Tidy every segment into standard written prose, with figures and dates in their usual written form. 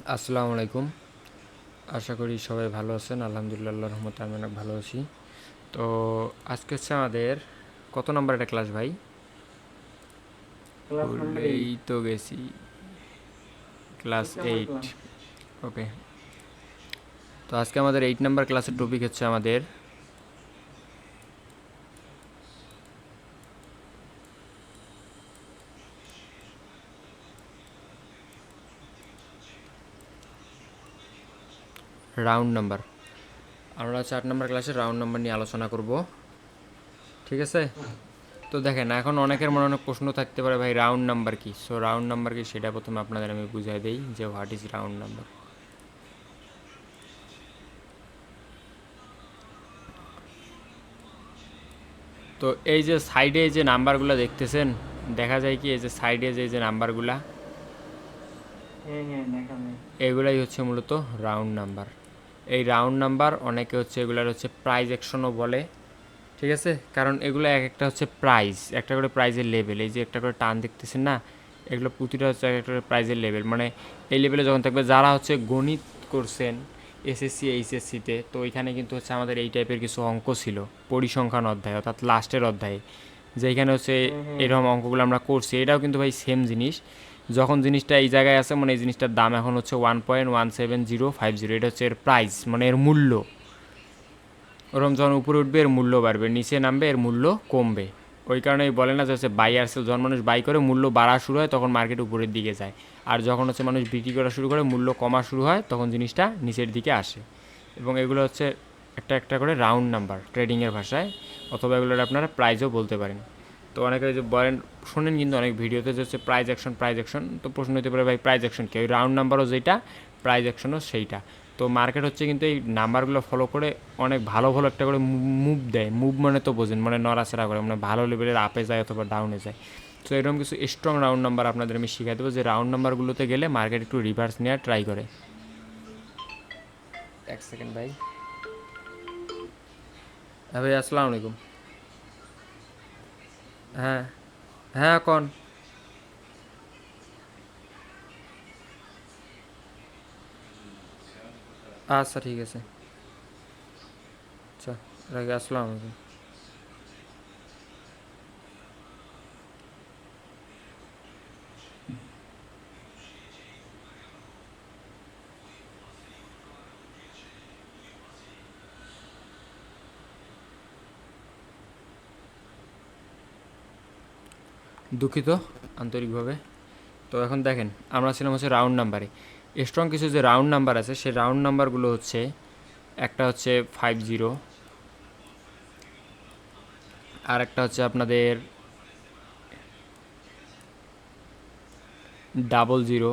আসসালামু আলাইকুম। আশা করি সবাই ভালো আছেন। আলহামদুলিল্লাহ, আল্লাহর রহমতে আমি অনেক ভালো আছি। তো আজকে হচ্ছে আমাদের কত নম্বর একটা ক্লাস ভাই? ক্লাস নাম্বার ভুলেই 8। তো গেছি। Class 8 number eight. ক্লাস। ওকে। তো আজকে আমাদের 8 নাম্বার ক্লাসের টপিক হচ্ছে আমাদের রাউন্ড নাম্বার। আমরা 8 নাম্বার ক্লাসে রাউন্ড নাম্বার নিয়ে আলোচনা করব, ঠিক আছে? তো দেখেন, এখন অনেকের মনে অনেক প্রশ্ন থাকতে পারে, ভাই রাউন্ড নাম্বার কি? সো রাউন্ড নাম্বার কি সেটা প্রথমে আপনাদের আমি বুঝাই দিই যে হোয়াট ইজ রাউন্ড নাম্বার। তো এই যে সাইডে এই যে নাম্বারগুলো দেখতেছেন, দেখা যায় কি এই যে সাইডে যে নাম্বারগুলা, হ্যাঁ হ্যাঁ, দেখা যায়। এগুলাই হচ্ছে মূলত রাউন্ড নাম্বার। এই রাউন্ড নাম্বার অনেকে হচ্ছে এগুলার হচ্ছে প্রাইজ অ্যাকশনও বলে, ঠিক আছে? কারণ এগুলো এক একটা হচ্ছে প্রাইজ, একটা করে প্রাইজের লেভেল। এই যে একটা করে টান দেখতেছেন না, এগুলো প্রতিটা হচ্ছে এক একটা করে প্রাইজের লেভেল। মানে এই লেভেলে যখন থাকবে, যারা হচ্ছে গণিত করছেন এসএসসি এইচএসসিতে, তো ওইখানে কিন্তু হচ্ছে আমাদের এই টাইপের কিছু অঙ্ক ছিল পরিসংখ্যান অধ্যায়, অর্থাৎ লাস্টের অধ্যায়ে, যেখানে হচ্ছে হ্যাঁ হ্যাঁ এরকম অঙ্কগুলো আমরা করছি। এটাও কিন্তু ভাই সেম জিনিস। যখন জিনিসটা এই জায়গায় আছে, মানে এই জিনিসটার দাম এখন হচ্ছে 1.17050, এটা হচ্ছে এর প্রাইস, মানে এর মূল্য। ওরকম যখন উপরে উঠবে এর মূল্য বাড়বে, নিচে নামবে এর মূল্য কমবে। ওই কারণেই বলে না যে হচ্ছে বাই আর সেল, যখন মানুষ বাই করে মূল্য বাড়া শুরু হয় তখন মার্কেট উপরের দিকে যায়, আর যখন হচ্ছে মানুষ বিক্রি করা শুরু করে মূল্য কমা শুরু হয় তখন জিনিসটা নিচের দিকে আসে। এবং এগুলো হচ্ছে একটা একটা করে রাউন্ড নাম্বার ট্রেডিংয়ের ভাষায়, অথবা এগুলোর আপনারা প্রাইজও বলতে পারেন। তো অনেকে যে বলেন, শোনেন কিন্তু অনেক ভিডিওতে যে হচ্ছে প্রাইজ অ্যাকশন প্রাইজ অ্যাকশন, তো প্রশ্ন হতে পারে ভাই প্রাইজ অ্যাকশন কি? ওই রাউন্ড নাম্বারও যেটা, প্রাইজ অ্যাকশনও সেইটা। তো মার্কেট হচ্ছে কিন্তু এই নাম্বারগুলো ফলো করে অনেক ভালো ভালো একটা করে মুভ দেয়। মুভ মানে তো বোঝেন, মানে নড়াচড়া করে, মানে ভালো লেভেলের আপে যায় অথবা ডাউনে যায়। তো এরকম কিছু স্ট্রং রাউন্ড নাম্বার আপনাদের আমি শিখাই দেবো, যে রাউন্ড নাম্বারগুলোতে গেলে মার্কেট একটু রিভার্স নেওয়ার ট্রাই করে। এক সেকেন্ড ভাই। হ্যাঁ ভাই, আসসালামু আলাইকুম। হ্যাঁ, হ্যাঁ কোন। আচ্ছা ঠিক আছে। আচ্ছা, রাখি, আসসালামু আলাইকুম। দুঃখিত আন্তরিকভাবে। তো এখন দেখেন, আমরা ছিলাম হচ্ছে রাউন্ড নাম্বারে। স্ট্রং কিছু যে রাউন্ড নাম্বার আছে, সেই রাউন্ড নাম্বারগুলো হচ্ছে, একটা হচ্ছে 50, আর একটা হচ্ছে আপনাদের 00,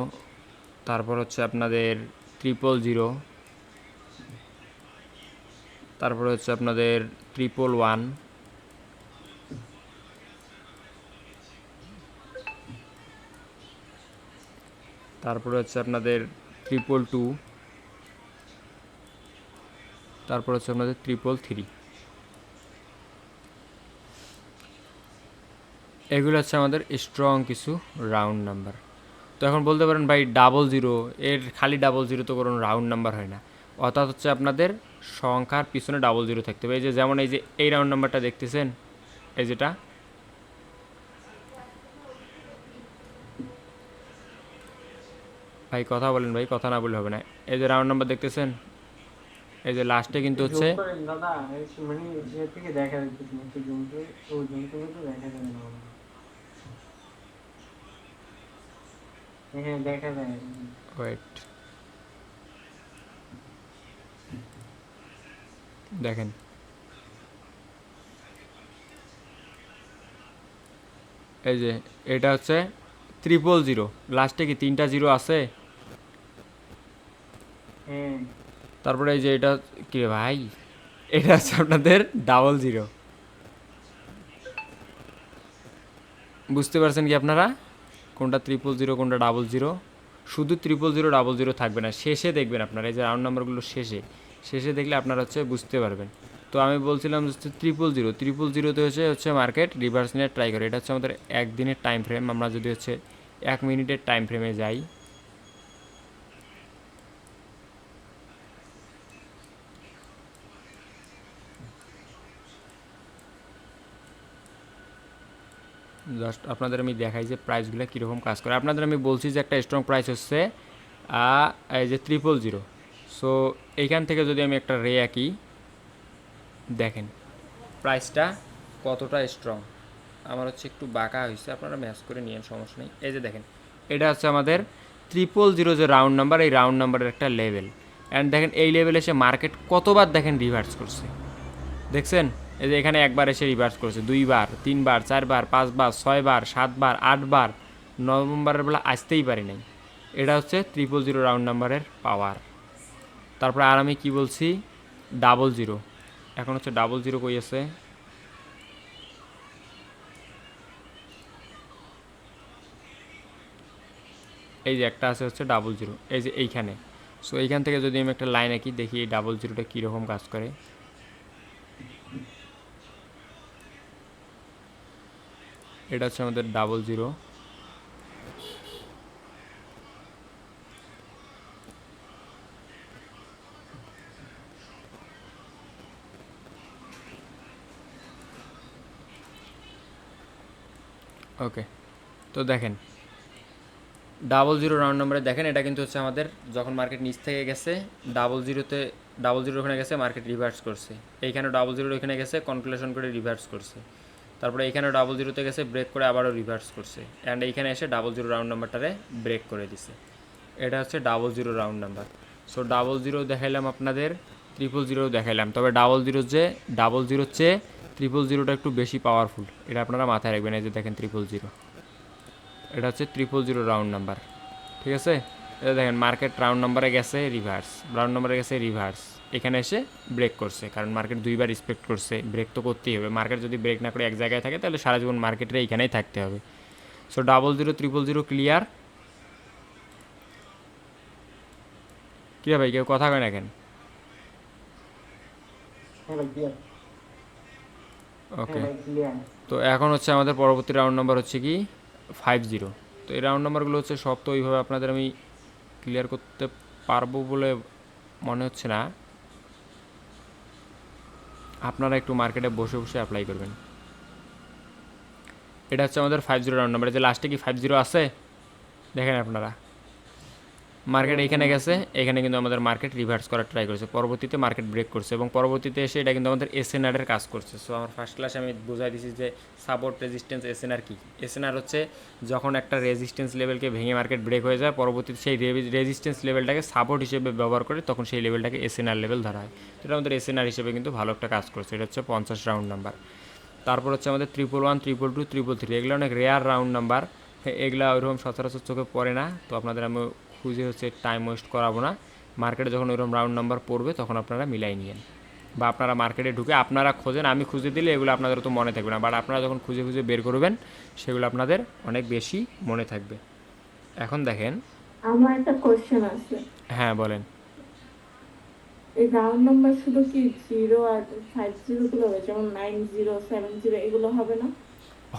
তারপর হচ্ছে আপনাদের 000, তারপর হচ্ছে আপনাদের 111, তারপরে হচ্ছে আপনাদের 222, তারপর হচ্ছে আপনাদের 333। এগুলো হচ্ছে আমাদের স্ট্রং কিছু রাউন্ড নাম্বার। তো এখন বলতে পারেন ভাই 00, এর খালি 00 তো কোনো রাউন্ড নাম্বার হয় না। অর্থাৎ হচ্ছে আপনাদের সংখ্যার পিছনে 00 থাকতে হবে। এই যে যেমন এই যে এই রাউন্ড নাম্বারটা দেখতেছেন, এই যেটা, ভাই কথা বলেন ভাই, কথা না বললে হবে না। এই যে রাউন্ড নাম্বার দেখতেছেন, এই যে লাস্টে কিন্তু একটু হচ্ছে, জুম করেন দাদা, মানে ইয়ে থেকে দেখা যাচ্ছে না, একটু জুম করে, ও জুম করে তো দেখা যাবে না মনে হয়। হ্যাঁ হ্যাঁ, দেখা যায়। ওয়েট, দেখেন এই যে এটা হচ্ছে 000, লাস্টে কি 3টা জিরো আছে? হ্যাঁ তারপরে এই যে এটা, কি রে ভাই, এটা হচ্ছে আপনাদের 00। বুঝতে পারছেন কি আপনারা কোনটা 000 কোনটা 00? শুধু 000 থাকবে না, শেষে দেখবেন আপনারা, এই যে রাউন্ড নাম্বারগুলো শেষে, শেষে দেখলে আপনারা হচ্ছে বুঝতে পারবেন। তো আমি বলছিলাম যে 000 হচ্ছে হচ্ছে মার্কেট রিভার্স নিয়ে ট্রাই করে। এটা হচ্ছে আমাদের একদিনের টাইম ফ্রেম। আমরা যদি হচ্ছে 1 মিনিটের টাইম ফ্রেমে যাই, জাস্ট আপনাদের আমি দেখাই যে প্রাইসগুলো কীরকম কাজ করে। আপনাদের আমি বলছি যে একটা স্ট্রং প্রাইস হচ্ছে এই যে 000। সো এইখান থেকে যদি আমি একটা রে আঁকি, দেখেন প্রাইসটা কতটা স্ট্রং। আমার হচ্ছে একটু বাঁকা হয়েছে, আপনারা ম্যাচ করে নিয়েন, সমস্যা নেই। এই যে দেখেন, এটা হচ্ছে আমাদের 000 যে রাউন্ড নাম্বার, এই রাউন্ড নাম্বারের একটা লেভেল। অ্যান্ড দেখেন এই লেভেলে এসে মার্কেট কতবার দেখেন রিভার্স করছে, দেখছেন? এই যে এখানে একবার এসে রিভার্স করছে, 2বার 3বার 4বার 5বার 6বার 7বার 8বার, 9 নম্বরের বেলা আসতেই পারি নাই। এটা হচ্ছে 000 রাউন্ড নাম্বারের পাওয়ার। তারপরে আর আমি কি বলছি, 00। এখন হচ্ছে 00 কই আছে, এই যে একটা আছে হচ্ছে 00, এই যে এইখানে। সো এইখান থেকে যদি আমি একটা লাইন আঁকি, দেখি এই 00টা কীরকম কাজ করে। এটা হচ্ছে আমাদের 00। ওকে, তো দেখেন 00 রাউন্ড নাম্বারে দেখেন, এটা কিন্তু হচ্ছে আমাদের যখন মার্কেট নিচ থেকে গেছে 00তে, 00 ওখানে গেছে মার্কেট রিভার্স করছে, এইখানে 00 ওখানে গেছে কনক্লুশন করে রিভার্স করছে, তারপরে এইখানে 00তে গেছে ব্রেক করে আবারও রিভার্স করছে, অ্যান্ড এইখানে এসে 00 রাউন্ড নাম্বারটারে ব্রেক করে দিছে। এটা হচ্ছে 00 রাউন্ড নাম্বার। সো 00 দেখাইলাম আপনাদের, 000 দেখাইলাম, তবে 00 যে 00 চেয়ে 000টা একটু বেশি পাওয়ারফুল, এটা আপনারা মাথায় রাখবেন। এই যে দেখেন 000, এটা হচ্ছে 000 রাউন্ড নাম্বার, ঠিক আছে? এটা দেখেন মার্কেট রাউন্ড নাম্বারে গেছে রিভার্স, রাউন্ড নাম্বারে গেছে রিভার্স, এখানে এসে ব্রেক করছে, কারণ মার্কেট 2বার রিসপেক্ট করছে, ব্রেক তো করতেই হবে। মার্কেট যদি ব্রেক না করে এক জায়গায় থাকে তাহলে সারা জীবন মার্কেটের এইখানেই থাকতে হবে। So 00 000 clear? কী ভাই, কেউ কথা কয় না কেন? হ্যাঁ ভাই ক্লিয়ার। ওকে, হ্যাঁ ভাই ক্লিয়ার। তো এখন হচ্ছে আমাদের পরবর্তী রাউন্ড নাম্বার হচ্ছে কি 50। তো এই রাউন্ড নাম্বারগুলো হচ্ছে সব তো ওইভাবে আপনাদের আমি ক্লিয়ার করতে পারবো বলে মনে হচ্ছে না, আপনারা একটু মার্কেটে বসে বসে অ্যাপ্লাই করবেন। এটা হচ্ছে আমাদের 50 রাউন্ড নাম্বার, যে লাস্টে কি 50 আছে দেখেন আপনারা, মার্কেট এইখানে গেছে, এখানে কিন্তু আমাদের মার্কেট রিভার্স করার ট্রাই করেছে, পরবর্তীতে মার্কেট ব্রেক করছে এবং পরবর্তীতে এসে এটা কিন্তু আমাদের এসএনআরের কাজ করছে। সো আমার ফার্স্ট ক্লাসে আমি বোঝাই দিয়েছি যে সাপোর্ট রেজিস্ট্যান্স এসএনআর কি। এসএনআর হচ্ছে যখন একটা রেজিস্ট্যান্স লেভেলকে ভেঙে মার্কেট ব্রেক হয়ে যায়, পরবর্তীতে সেই রেজিস্ট্যান্স লেভেলটাকে সাপোর্ট হিসেবে ব্যবহার করে, তখন সেই লেভেলটাকে এসএনআর লেভেল ধরা হয়। তো এটা আমাদের এসএনআর হিসেবে কিন্তু ভালো একটা কাজ করছে। এটা হচ্ছে 50 রাউন্ড নাম্বার। তারপর হচ্ছে আমাদের 111, 222, 333, এগুলো অনেক রেয়ার রাউন্ড নাম্বার, এগুলো ওইরকম সচরাচর চোখে পড়ে না, তো আপনাদের আমি খুঁজে হচ্ছে টাইম ওয়েস্ট করাবো না। মার্কেটে যখন ওইরকম রাউন্ড নাম্বার পড়বে তখন আপনারা মিলাই নিয়েন, বা আপনারা মার্কেটে ঢুকে আপনারা খোঁজেন, আমি খুঁজে দিলে এগুলো আপনাদের তো মনে থাকবে না, বাট আপনারা যখন খুঁজে খুঁজে বের করবেন সেগুলো আপনাদের অনেক বেশি মনে থাকবে। এখন দেখেন, আমার একটা কোশ্চেন আছে। হ্যাঁ বলেন। এই রাউন্ড নাম্বার শুধু কি 0 আর 50 গুলো হবে, যেমন 90 70 এগুলো হবে না?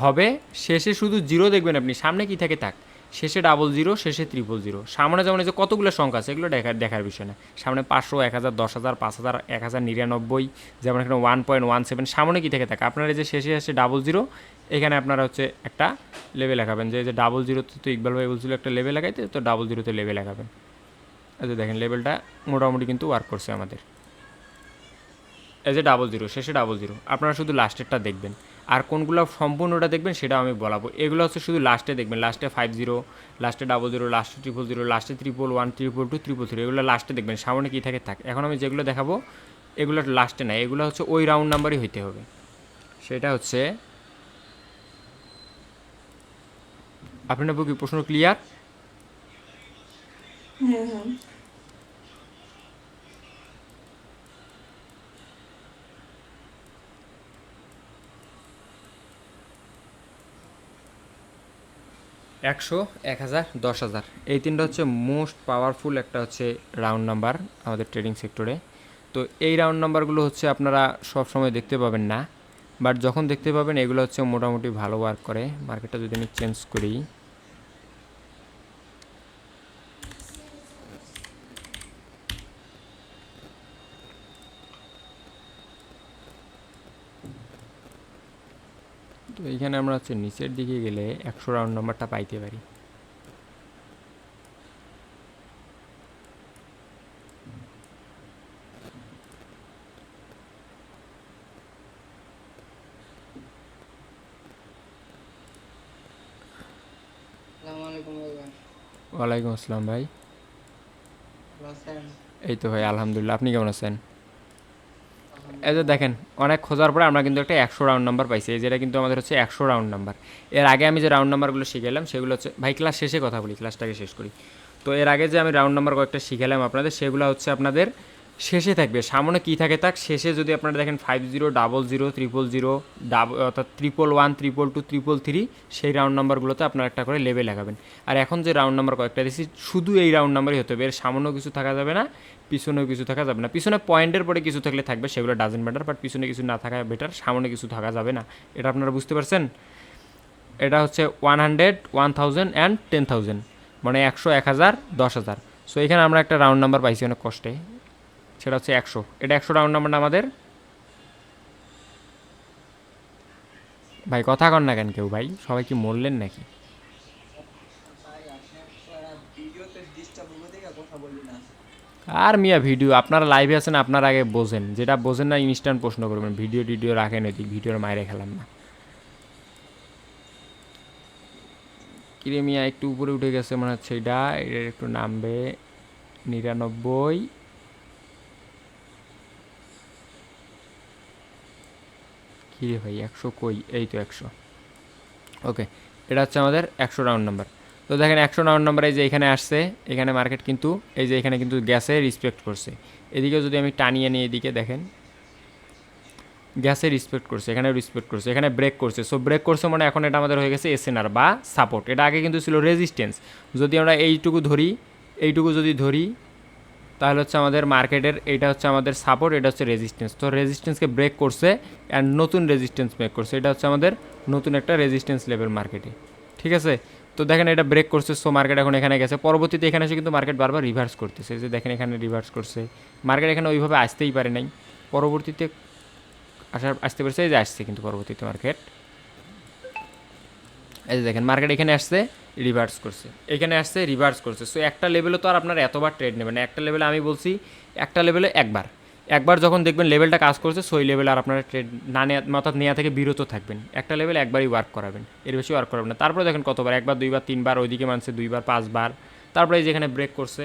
হবে, শেষে শুধু জিরো দেখবেন আপনি, সামনে কি থাকে থাক, শেষে 00, শেষে 000, সামনে যেমন এই যে কতগুলো সংখ্যা আছে এগুলো দেখার বিষয় না, সামনে 500, 1000, 10,000, 5,000, 1099, যেমন এখানে 1.17, সামনে কি থেকে থাকে আপনার এই যে শেষে আসে 00, এখানে আপনারা হচ্ছে একটা লেভেল লাগাবেন, যে 00 তো ইকবাল ভাই বলছিল একটা লেভেল লাগাইতে, তো 00-তে লেভেল লাগাবেন। আচ্ছা দেখেন লেভেলটা মোটামুটি কিন্তু ওয়ার্ক করছে আমাদের। এই যে 00, শেষে 00, আপনারা শুধু লাস্টেরটা দেখবেন, আর কোনগুলো সম্পূর্ণটা দেখবেন সেটাও আমি বলাবো। এগুলো হচ্ছে শুধু লাস্টে দেখবেন, লাস্টে 50, লাস্টে 00, লাস্টে 000, লাস্টে 111, 122, 333, এগুলো লাস্টে দেখবেন, সামনে কী থাকে থাক। এখন আমি যেগুলো দেখাবো এগুলো লাস্টে না, এগুলো হচ্ছে ওই রাউন্ড নাম্বারই হইতে হবে। সেটা হচ্ছে, আপনার কি প্রশ্ন ক্লিয়ার? হ্যাঁ হ্যাঁ। 100, 1000, 10,000, এই তিনটা হচ্ছে মোস্ট পাওয়ারফুল একটা হচ্ছে রাউন্ড নাম্বার আমাদের ট্রেডিং সেক্টরে। তো এই রাউন্ড নাম্বারগুলো হচ্ছে আপনারা সব সময় দেখতে পাবেন না, বাট যখন দেখতে পাবেন এগুলো হচ্ছে মোটামুটি ভালো ওয়ার্ক করে। মার্কেটটা যদি আমি চেঞ্জ করি, তো তো এইখানে আমরা হচ্ছে নিচের দিকে গেলে 100 রাউন্ড নাম্বারটা পাইতে পারি। আসসালামু আলাইকুম ভাই। ওয়ালাইকুম আসসালাম ভাই। ভালো আছেন? এই তো ভাই আলহামদুলিল্লাহ, আপনি কেমন আছেন? এই যে দেখেন, অনেক খোঁজার পরে আমরা কিন্তু একটা 100 রাউন্ড নাম্বার পাইছি, এই যেটা কিন্তু আমাদের হচ্ছে 100 রাউন্ড নাম্বার। এর আগে আমি যে রাউন্ড নাম্বারগুলো শিখালাম সেগুলো হচ্ছে, ভাই ক্লাস শেষে কথা বলি, ক্লাসটাকে শেষ করি। তো এর আগে যে আমি রাউন্ড নাম্বার কয়েকটা শিখালাম আপনাদের, সেগুলো হচ্ছে আপনাদের শেষে থাকবে। সামনে কী থাকে তাক শেষে যদি আপনারা দেখেন 50, 00, 000, অর্থাৎ 111, 222, 333, সেই রাউন্ড নাম্বারগুলোতে আপনারা একটা করে লেভেল লাগাবেন। আর এখন যে রাউন্ড নাম্বার কয়েকটা দিচ্ছি শুধু এই রাউন্ড নাম্বারই হতে হবে, এর সামনেও কিছু থাকা যাবে না, পিছনেও কিছু থাকা যাবে না। পিছনে পয়েন্টের পরে কিছু থাকলে থাকবে, সেগুলো ডাজেন্ট ম্যাটার, বাট পিছনে কিছু না থাকা বেটার, সামনে কিছু থাকা যাবে না। এটা আপনারা বুঝতে পারছেন? এটা হচ্ছে 100, 1000 অ্যান্ড 10,000, মানে 100, 1000, 10,000। সো এখানে আমরা একটা রাউন্ড নাম্বার পাইছি অনেক কষ্টে, সেটা হচ্ছে 100। এটা 100 রাউন্ড নাম্বার না আমাদের? ভাই কথা কন না কেন কেউ? ভাই সবাই কি মরলেন নাকি? আর মিয়া ভিডিও, আপনারা লাইভে আছেন, আপনারা আগে বোঝেন, যেটা বোঝেন না ইনস্ট্যান্ট প্রশ্ন করবেন। ভিডিও টিডিও রাখেন এদিক, ভিডিওর মায়েরে খেলাম না। কিরে মিয়া একটু উপরে উঠে গেছে মনে হচ্ছে, এটা এটার একটু নামবে। 99, কিরে ভাই 100 কই? এই তো 100। ওকে, এটা হচ্ছে আমাদের 100 রাউন্ড নাম্বার। তো দেখেন 100 রাউন্ড নাম্বার এই যে এখানে আসছে, এখানে মার্কেট কিন্তু এই যে এখানে কিন্তু গ্যাসে রেসপেক্ট করছে। এদিকে যদি আমি টানিয়ে নিই, এদিকে দেখেন গ্যাসে রেসপেক্ট করছে, এখানে রেসপেক্ট করছে, এখানে ব্রেক করছে। সো ব্রেক করছে মানে এখন এটা আমাদের হয়ে গেছে এসএনআর বা সাপোর্ট। এটা আগে কিন্তু ছিল রেজিস্ট্যান্স। যদি আমরা এইটুকু ধরি, এইটুকু যদি ধরি, তাহলে হচ্ছে আমাদের মার্কেটের এইটা হচ্ছে আমাদের সাপোর্ট, এটা হচ্ছে রেজিস্ট্যান্স। তো রেজিস্ট্যান্সকে ব্রেক করছে অ্যান্ড নতুন রেজিস্ট্যান্স মেক করছে, এটা হচ্ছে আমাদের নতুন একটা রেজিস্ট্যান্স লেভেল মার্কেটে। ঠিক আছে, তো দেখেন এটা ব্রেক করছে, সো মার্কেট এখন এখানে গেছে। পরবর্তীতে এখানে এসে কিন্তু মার্কেট বারবার রিভার্স করতেছে, যে দেখেন এখানে রিভার্স করছে। মার্কেট এখানে ওইভাবে আসতেই পারে নাই, পরবর্তীতে আসতে পারছে, এই যে আসছে কিন্তু পরবর্তীতে মার্কেট, এই যে দেখেন মার্কেট এখানে আসছে, রিভার্স করছে, এখানে আসছে, রিভার্স করছে। সো একটা লেভেলে তো আর আপনার এতবার ট্রেড নেবেন না, একটা লেভেলে আমি বলছি একটা লেভেলে একবার যখন দেখবেন লেভেলটা কাজ করছে, সো ওই লেভেলে আর আপনারা ট্রেড না নেওয়া, অর্থাৎ নেওয়া থেকে বিরত থাকবেন। একটা লেভেলে একবারই ওয়ার্ক করাবেন, এর বেশি ওয়ার্ক করাবেন না। তারপরে দেখেন কতবার, একবার, দুইবার, তিনবার, ওইদিকে মানছে দুইবার, 5বার, তারপরে এই যে এখানে ব্রেক করছে,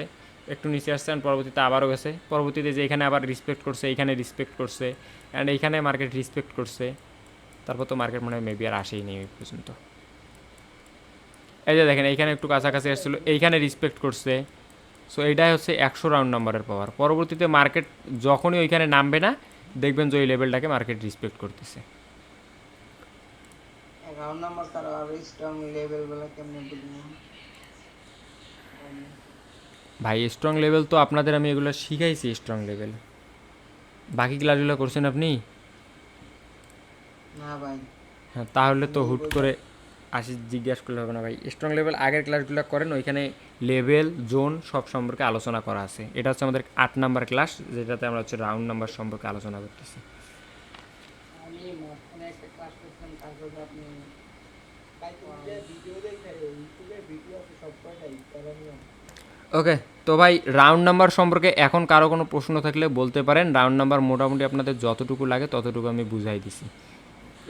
একটু নিচে আসছে, অ্যান্ড পরবর্তীতে আবারও গেছে, পরবর্তীতে যে এখানে আবার রেসপেক্ট করছে, এইখানে রেসপেক্ট করছে, অ্যান্ড এইখানে মার্কেট রেসপেক্ট করছে। তারপর তো মার্কেট মনে হয় মেবি আর আসেই নেই ওই পর্যন্ত। এই যে দেখেন এইখানে একটু কাছাকাছি আসছিলো, এইখানে রেসপেক্ট করছে। সো এইটাই হচ্ছে 100 রাউন্ড নাম্বারের পাওয়ার। পরবর্তীতে মার্কেট যখনই ওইখানে নামবে না, দেখবেন যে ওই লেভেলটাকে মার্কেট রেসপেক্ট করতেছে। রাউন্ড নাম্বার তার আর স্ট্রং লেভেলগুলো কেমনে বুঝবো? ভাই স্ট্রং লেভেল তো আপনাদের আমি এগুলো শিখাইছি, স্ট্রং লেভেল। বাকি ক্লাসগুলো করছেন আপনি? না ভাই। হ্যাঁ, তাহলে তো হুট করে জিজ্ঞাসা করলে হবে না ভাই। স্ট্রং লেভেল আগের ক্লাসগুলো করেন, ওইখানে লেভেল, জোন সব সম্পর্কে আলোচনা করা আছে। এটা হচ্ছে আমাদের 8 নাম্বার ক্লাস, যেটাতে আমরা হচ্ছে রাউন্ড নাম্বার সম্পর্কে আলোচনা করতেছি। আমি মাঝখানে একটা ক্লাস করছিলাম, তারপর আপনি ভিডিও দেখে ইউটিউবে ভিডিও আছে সব কয়টাই করণীয়। ওকে, তো ভাই রাউন্ড নাম্বার সম্পর্কে এখন কারো কোনো প্রশ্ন থাকলে বলতে পারেন। রাউন্ড নাম্বার মোটামুটি আপনাদের যতটুকু লাগে ততটুকু আমি বুঝাই দিছি।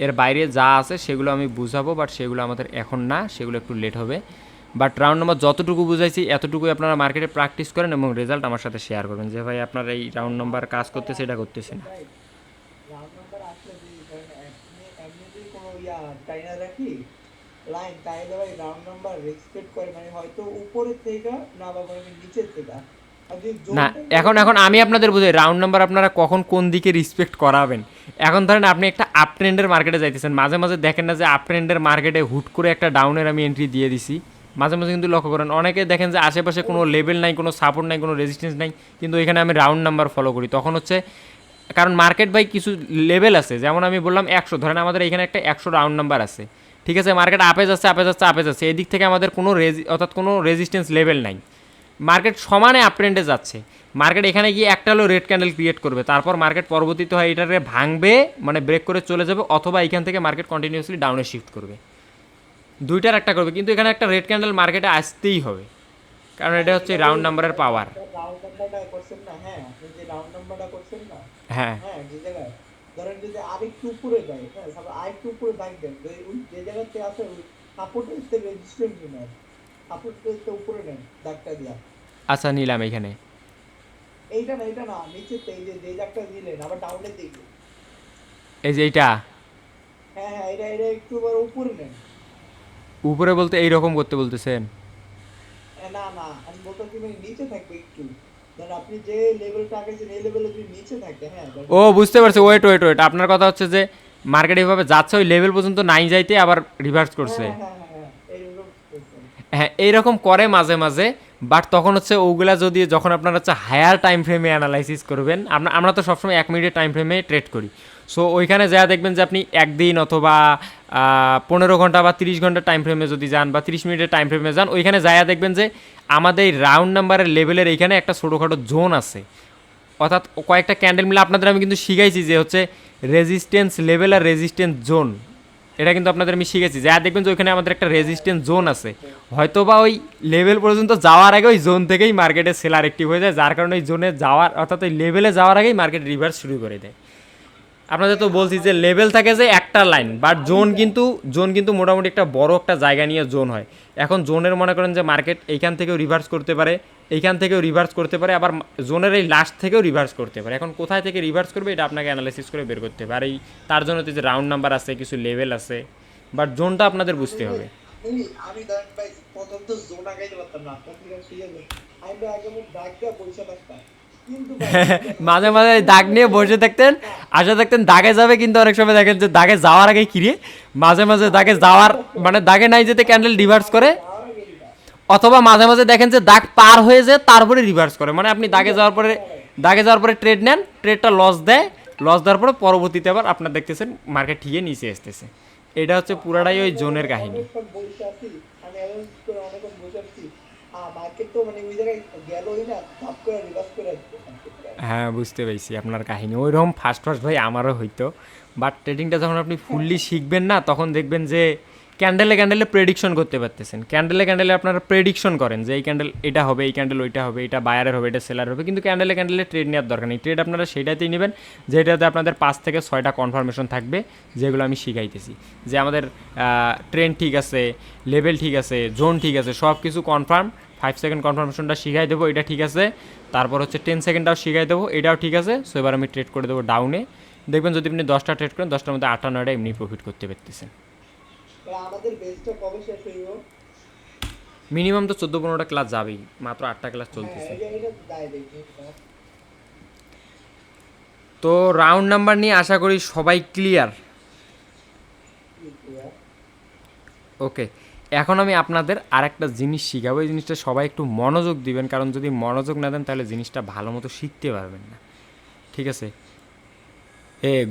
এর বাইরে যা আছে সেগুলো আমি বুঝাবো, বাট সেগুলো আমাদের এখন না, সেগুলো একটু লেট হবে। বাট রাউন্ড নাম্বার যতটুকু বুঝাইছি এতটুকুই আপনারা মার্কেটে প্র্যাকটিস করেন এবং রেজাল্ট আমার সাথে শেয়ার করবেন, যে ভাই আপনার এই রাউন্ড নাম্বার কাজ করতেছে, এটা করতেছে না। রাউন্ড নাম্বার আসলে যদি ধরেন এমনি যদি কোনো চাইনা রাখি লাইন, তাহলে ভাই রাউন্ড নাম্বার রেসপেক্ট করে, মানে হয়তো উপরের থেকে না বা নিচের থেকে। না, এখন আমি আপনাদের বুঝাই রাউন্ড নাম্বার আপনারা কখন কোন দিকে রেসপেক্ট করাবেন। এখন ধরেন আপনি একটা আপ ট্রেন্ডের মার্কেটে যাইতেছেন, মাঝে মাঝে দেখেন না যে আপ ট্রেন্ডের মার্কেটে হুট করে একটা ডাউনের আমি এন্ট্রি দিয়ে দিছি। মাঝে মাঝে কিন্তু লক্ষ্য করেন অনেকে দেখেন যে আশেপাশে কোনো লেভেল নাই, কোনো সাপোর্ট নাই, কোনো রেজিস্ট্যান্স নাই, কিন্তু এখানে আমি রাউন্ড নাম্বার ফলো করি। তখন হচ্ছে কারণ মার্কেট ভাই কিছু লেভেল আছে, যেমন আমি বললাম 100, ধরেন আমাদের এখানে একটা 100 রাউন্ড নাম্বার আছে, ঠিক আছে, মার্কেট আপে যাচ্ছে, আপে যাচ্ছে, আপে যাচ্ছে, এদিক থেকে আমাদের কোনো অর্থাৎ কোনো রেজিস্ট্যান্স লেভেল নাই, মার্কেট সমানে আপ ট্রেন্ডে যাচ্ছে, মার্কেট এখানে গিয়ে একটা হলো রেড ক্যান্ডেল ক্রিয়েট করবে, তারপর মার্কেট পরবর্তীতে হয় এটাকে ভাঙবে, মানে ব্রেক করে চলে যাবে, অথবা এখান থেকে মার্কেট কন্টিনিউয়াসলি ডাউনে শিফট করবে, দুইটার একটা করবে, কিন্তু এখানে একটা রেড ক্যান্ডেল মার্কেটে আসতেই হবে, কারণ এটা হচ্ছে রাউন্ড নাম্বারের পাওয়ার। রাউন্ড নাম্বারটা করছেন না, হ্যাঁ আপনি যে রাউন্ড নাম্বারটা করছেন না, হ্যাঁ হ্যাঁ যে জায়গায় ধরেন যদি আরেকটু উপরে যায়, হ্যাঁ আরেকটু উপরে দেখবেন যে জায়গাতে আছে ওই সাপোর্টের রেজিস্ট্যান্স নেন, সাপোর্টের উপরে নেন দাগটা দিয়া। আচ্ছা নিলাম এখানে, এইটা না নিচেতে, এই যে যে দাগটা দিলেন আবার ডাউনের দিকে, এই যে এইটা হ্যাঁ হ্যাঁ এটা একটু আবার উপরে নেন। উপরে বলতে এইরকম করতে বলতেছেন? না না আমি বলতেছি মানে নিচে থাকবে একটু, ধরেন আপনি যে লেভেলটা আঁকেছেন এই লেভেলে যদি নিচে থাকে, হ্যাঁ ও বুঝতে পারছি, ওয়েট ওয়েট ওয়েট, আপনার কথা হচ্ছে যে মার্কেট এইভাবে যাচ্ছে ওই লেভেল পর্যন্ত নাই যাইতে আবার রিভার্স করছে। হ্যাঁ হ্যাঁ হ্যাঁ হ্যাঁ এইরকম করছেন। হ্যাঁ এইরকম করে মাঝে মাঝে, বাট তখন হচ্ছে ওগুলা যদি যখন আপনার হচ্ছে হায়ার টাইম ফ্রেমে অ্যানালাইসিস করবেন, আমরা তো সবসময় 1 মিনিটের টাইম ফ্রেমে ট্রেড করি, সো ওইখানে যা দেখবেন যে আপনি একদিন অথবা 15 ঘন্টা বা 30 ঘন্টা টাইম ফ্রেমে যদি যান বা 30 মিনিটের টাইম ফ্রেমে যান, ওইখানে যায়া দেখবেন যে আমাদের এই রাউন্ড নাম্বারের লেভেলের এইখানে একটা ছোটোখাটো জোন আছে, অর্থাৎ কয়েকটা ক্যান্ডেল মিলে আপনাদের আমি কিন্তু শিখাইছি যে হচ্ছে রেজিস্ট্যান্স লেভেল আর রেজিস্ট্যান্স জোন, এটা কিন্তু আপনাদের আমি শিখেছি, যা দেখবেন যে ওইখানে আমাদের একটা রেজিস্ট্যান্স জোন আছে, হয়তো বা ওই লেভেল পর্যন্ত যাওয়ার আগে ওই জোন থেকেই মার্কেটে সেলার অ্যাক্টিভ হয়ে যায়, যার কারণে ওই জোনে যাওয়ার অর্থাৎ ওই লেভেলে যাওয়ার আগেই মার্কেট রিভার্স শুরু করে দেয়। আপনাদের তো বলছি যে লেভেল থাকে যে একটা লাইন, বাট জোন কিন্তু মোটামুটি একটা বড় একটা জায়গা নিয়ে জোন হয়। এখন জোনের মনে করেন যে মার্কেট এইখান থেকেও রিভার্স করতে পারে, এইখান থেকেও রিভার্স করতে পারে, আবার জোনের এই লাস্ট থেকেও রিভার্স করতে পারে। এখন কোথায় থেকে রিভার্স করবে এটা আপনাকে অ্যানালাইসিস করে বের করতে হবে, আর এই তার জন্য তো যে রাউন্ড নাম্বার আছে, কিছু লেভেল আছে, বাট জোনটা আপনাদের বুঝতে হবে। আমি ধরেন ভাই প্রথম তো জোন আগাইতে পারতাম না, আপনার ঠিক আছে আমি তো আগে মুখ দাগটা পয়সা থাকতাম, কিন্তু ভাই মাঝে মাঝে দাগ নিয়ে বসে থাকতেন, আশা থাকতেন দাগে যাবে, কিন্তু অনেক সময় দেখেন যে দাগে যাওয়ার আগেই কিরে, মাঝে মাঝে দাগে যাওয়ার মানে দাগে নাই যেতে ক্যান্ডেল রিভার্স করে, যাওয়ার আগে না অথবা মাঝে মাঝে দেখেন যে দাগ পার হয়ে যায় তারপরে রিভার্স করে, মানে আপনি দাগে যাওয়ার পরে ট্রেড নেন, ট্রেডটা লস দেয়, লস দেওয়ার পরে পরবর্তীতে আবার আপনার দেখতেছেন মার্কেট ঠিকই নিচে আসতেছে। এটা হচ্ছে পুরাটাই ওই জোনের কাহিনী। অনেকক্ষণ বসে আছি, আমি অ্যানালাইজ করে অনেকক্ষণ বসে আছি, মার্কেট তো মানে ওই জায়গায় গেলই না, ধাপ করে রিভার্স করে আসছে। হ্যাঁ বুঝতে পেরেছি আপনার কাহিনী, ওইরকম ফার্স্ট ফার্স্ট ভাই আমারও হইতো, বাট ট্রেডিংটা যখন আপনি ফুললি শিখবেন না, তখন দেখবেন যে ক্যান্ডেলে ক্যান্ডেলে প্রেডিকশন করতে পারতেছেন, ক্যান্ডেলে ক্যান্ডেলে আপনারা প্রেডিকশন করেন যে এই ক্যান্ডেল এটা হবে, এই ক্যান্ডেল ওইটা হবে, এটা বায়ারের হবে, এটা সেলার হবে, কিন্তু ক্যান্ডেলে ক্যান্ডেলে ট্রেড নেওয়ার দরকার নেই, ট্রেড আপনারা সেটাতেই নেবেন যেটাতে আপনাদের 5 থেকে 6টা কনফার্মেশন থাকবে, যেগুলো আমি শিখাইতেছি, যে আমাদের ট্রেন্ড ঠিক আছে, লেভেল ঠিক আছে, জোন ঠিক আছে, সব কিছু কনফার্ম, 5 সেকেন্ড কনফার্মেশনটা শিখাই দেবো, এটা ঠিক আছে, তারপর হচ্ছে 10 সেকেন্ডটাও শিখাই দেবো, এটাও ঠিক আছে, সো এবার আমি ট্রেড করে দেবো ডাউনে, দেখবেন যদি আপনি 10টা ট্রেড করেন 10টার মধ্যে 8টা 9টা এমনি প্রফিট করতে পারতেছেন। আমাদের বেসটা কবে শেষ হইব? মিনিমাম তো 14-15টা ক্লাস যাবেই, মাত্র 8টা ক্লাস হ্যাঁ চলতেছে। এটা যাই দেখি। তো রাউন্ড নাম্বার নিয়ে আশা করি সবাই ক্লিয়ার। ওকে, এখন আমি আপনাদের আরেকটা জিনিস শিখাবো, এই জিনিসটা সবাই একটু মনোযোগ দিবেন, কারণ যদি মনোযোগ না দেন তাহলে জিনিসটা ভালো মতো শিখতে পারবেন না, ঠিক আছে?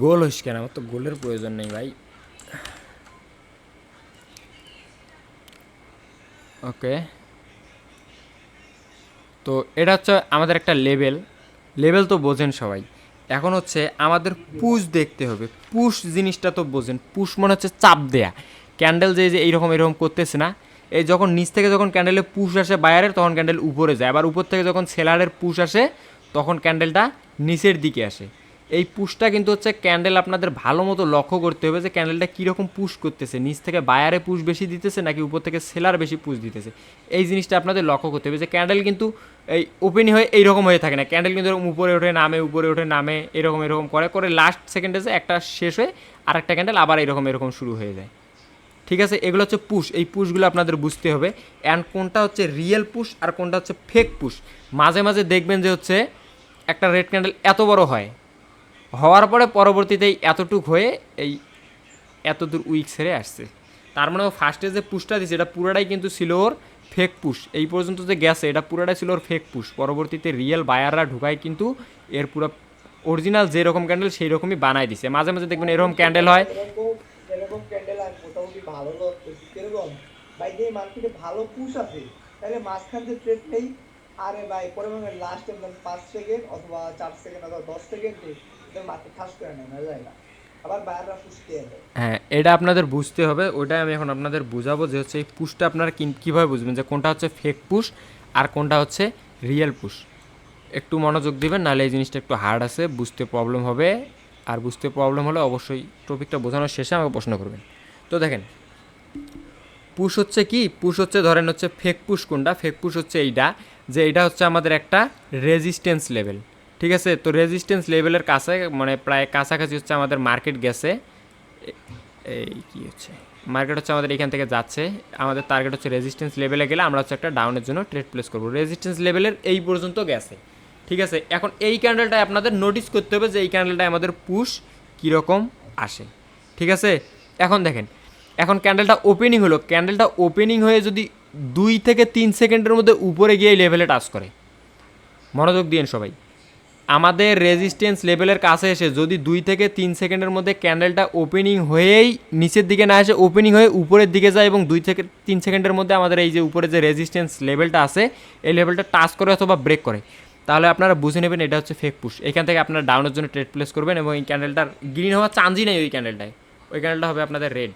গোল হইস কেন, আমার তো গোলের প্রয়োজন নেই ভাই। ওকে, তো এটা হচ্ছে আমাদের একটা লেভেল তো বোঝেন সবাই, এখন হচ্ছে আমাদের পুশ দেখতে হবে, পুশ জিনিসটা তো বোঝেন, পুশ মনে হচ্ছে চাপ দেয়া, ক্যান্ডেল যে এইরকম এরকম করতেছে না, এই যখন নিচ থেকে যখন ক্যান্ডেলে পুশ আসে বায়ারের, তখন ক্যান্ডেল উপরে যায়, আবার উপর থেকে যখন সেলারের পুশ আসে তখন ক্যান্ডেলটা নিচের দিকে আসে। এই পুশটা কিন্তু হচ্ছে ক্যান্ডেল আপনাদের ভালো মতো লক্ষ্য করতে হবে যে ক্যান্ডেলটা কীরকম পুশ করতেছে, নিচ থেকে বায়ারে পুশ বেশি দিতেছে নাকি উপর থেকে সেলার বেশি পুশ দিতেছে, এই জিনিসটা আপনাদের লক্ষ্য করতে হবে। যে ক্যান্ডেল কিন্তু এই ওপেনই হয়ে এইরকম হয়ে থাকে না, ক্যান্ডেল কিন্তু এরকম উপরে ওঠে নামে এরকম করে লাস্ট সেকেন্ডে যে একটা শেষ হয়ে আর একটা ক্যান্ডেল আবার এরকম শুরু হয়ে যায়, ঠিক আছে? এগুলো হচ্ছে পুশ, এই পুশগুলো আপনাদের বুঝতে হবে, অ্যান্ড কোনটা হচ্ছে রিয়েল পুশ আর কোনটা হচ্ছে ফেক পুশ। মাঝে মাঝে দেখবেন যে হচ্ছে একটা রেড ক্যান্ডেল এত বড় হওয়ার পরে পরবর্তীতে এতটুক হয়ে এই এত দূর উইক ছেড়ে আসছে, তার মানে ও ফার্স্টে যে পুশটা দিচ্ছে এটা পুরোটাই কিন্তু ছিল ওর ফেক পুশ, এই পর্যন্ত যে গেছে এটা পুরোটাই ছিল ওর ফেক পুশ, পরবর্তীতে রিয়েল বায়াররা ঢুকায় কিন্তু এর পুরো অরিজিনাল যেরকম ক্যান্ডেল সেই রকমই বানাই দিছে। মাঝে মাঝে দেখবেন এরকম ক্যান্ডেল হয়, এরকম ক্যান্ডেল আর মোটামুটি ভালো লাগতেছে কিরকম ভাই, যে মার্কেটে ভালো পুশ আছে তাহলে মাঝখান দিয়ে ট্রেড নেই, আরে ভাই পরে মনে হয় লাস্ট একদম 5 সেকেন্ড অথবা 4 সেকেন্ড অথবা 10 সেকেন্ড মার্কেট ঠাস করে নেয় না যায় না, আবার বায়াররা পুষতে হবে। হ্যাঁ, এটা আপনাদের বুঝতে হবে, ওইটাই আমি এখন আপনাদের বুঝাবো যে হচ্ছে এই পুশটা আপনারা কীভাবে বুঝবেন যে কোনটা হচ্ছে ফেক পুশ আর কোনটা হচ্ছে রিয়েল পুশ। একটু মনোযোগ দিবেন, নাহলে এই জিনিসটা একটু হার্ড আছে, বুঝতে প্রবলেম হবে। আর বুঝতে প্রবলেম হলে অবশ্যই টপিকটা বোঝানোর শেষে আমাকে প্রশ্ন করবেন। তো দেখেন, পুশ হচ্ছে কি, পুশ হচ্ছে ধরেন হচ্ছে ফেক পুশ কোনটা, ফেক পুশ হচ্ছে এইটা, যে এটা হচ্ছে আমাদের একটা রেজিস্ট্যান্স লেভেল, ঠিক আছে। তো রেজিস্ট্যান্স লেভেলের কাছে মানে প্রায় কাছাকাছি হচ্ছে আমাদের মার্কেট গেছে, এই কি হচ্ছে মার্কেট হচ্ছে আমাদের এখান থেকে যাচ্ছে, আমাদের টার্গেট হচ্ছে রেজিস্ট্যান্স লেভেলে গেলে আমরা হচ্ছে একটা ডাউনের জন্য ট্রেড প্লেস করবো। রেজিস্ট্যান্স লেভেলের এই পর্যন্ত গেছে, ঠিক আছে। এখন এই ক্যান্ডেলটায় আপনাদের নোটিস করতে হবে যে এই ক্যান্ডেলটায় আমাদের পুশ কীরকম আসে, ঠিক আছে। এখন দেখেন, এখন ক্যান্ডেলটা ওপেনিং হলো, ক্যান্ডেলটা ওপেনিং হয়ে যদি 2 থেকে 3 সেকেন্ডের মধ্যে উপরে গিয়ে এই লেভেলে টাচ করে, মনোযোগ দিন সবাই, আমাদের রেজিস্ট্যান্স লেভেলের কাছে এসে যদি 2 থেকে 3 সেকেন্ডের মধ্যে ক্যান্ডেলটা ওপেনিং হয়েই নিচের দিকে না এসে ওপেনিং হয়ে উপরের দিকে যায় এবং 2 থেকে 3 সেকেন্ডের মধ্যে আমাদের এই যে উপরে যে রেজিস্ট্যান্স লেভেলটা আছে এই লেভেলটা টাচ করে অথবা ব্রেক করে, তাহলে আপনারা বুঝে নেবেন এটা হচ্ছে ফেক পুশ। এখান থেকে আপনারা ডাউনের জন্য ট্রেড প্লেস করবেন এবং এই ক্যান্ডেলটার গ্রিন হওয়ার চান্সই নেই ওই ক্যান্ডেলটায়, ওই ক্যান্ডেলটা হবে আপনাদের রেড।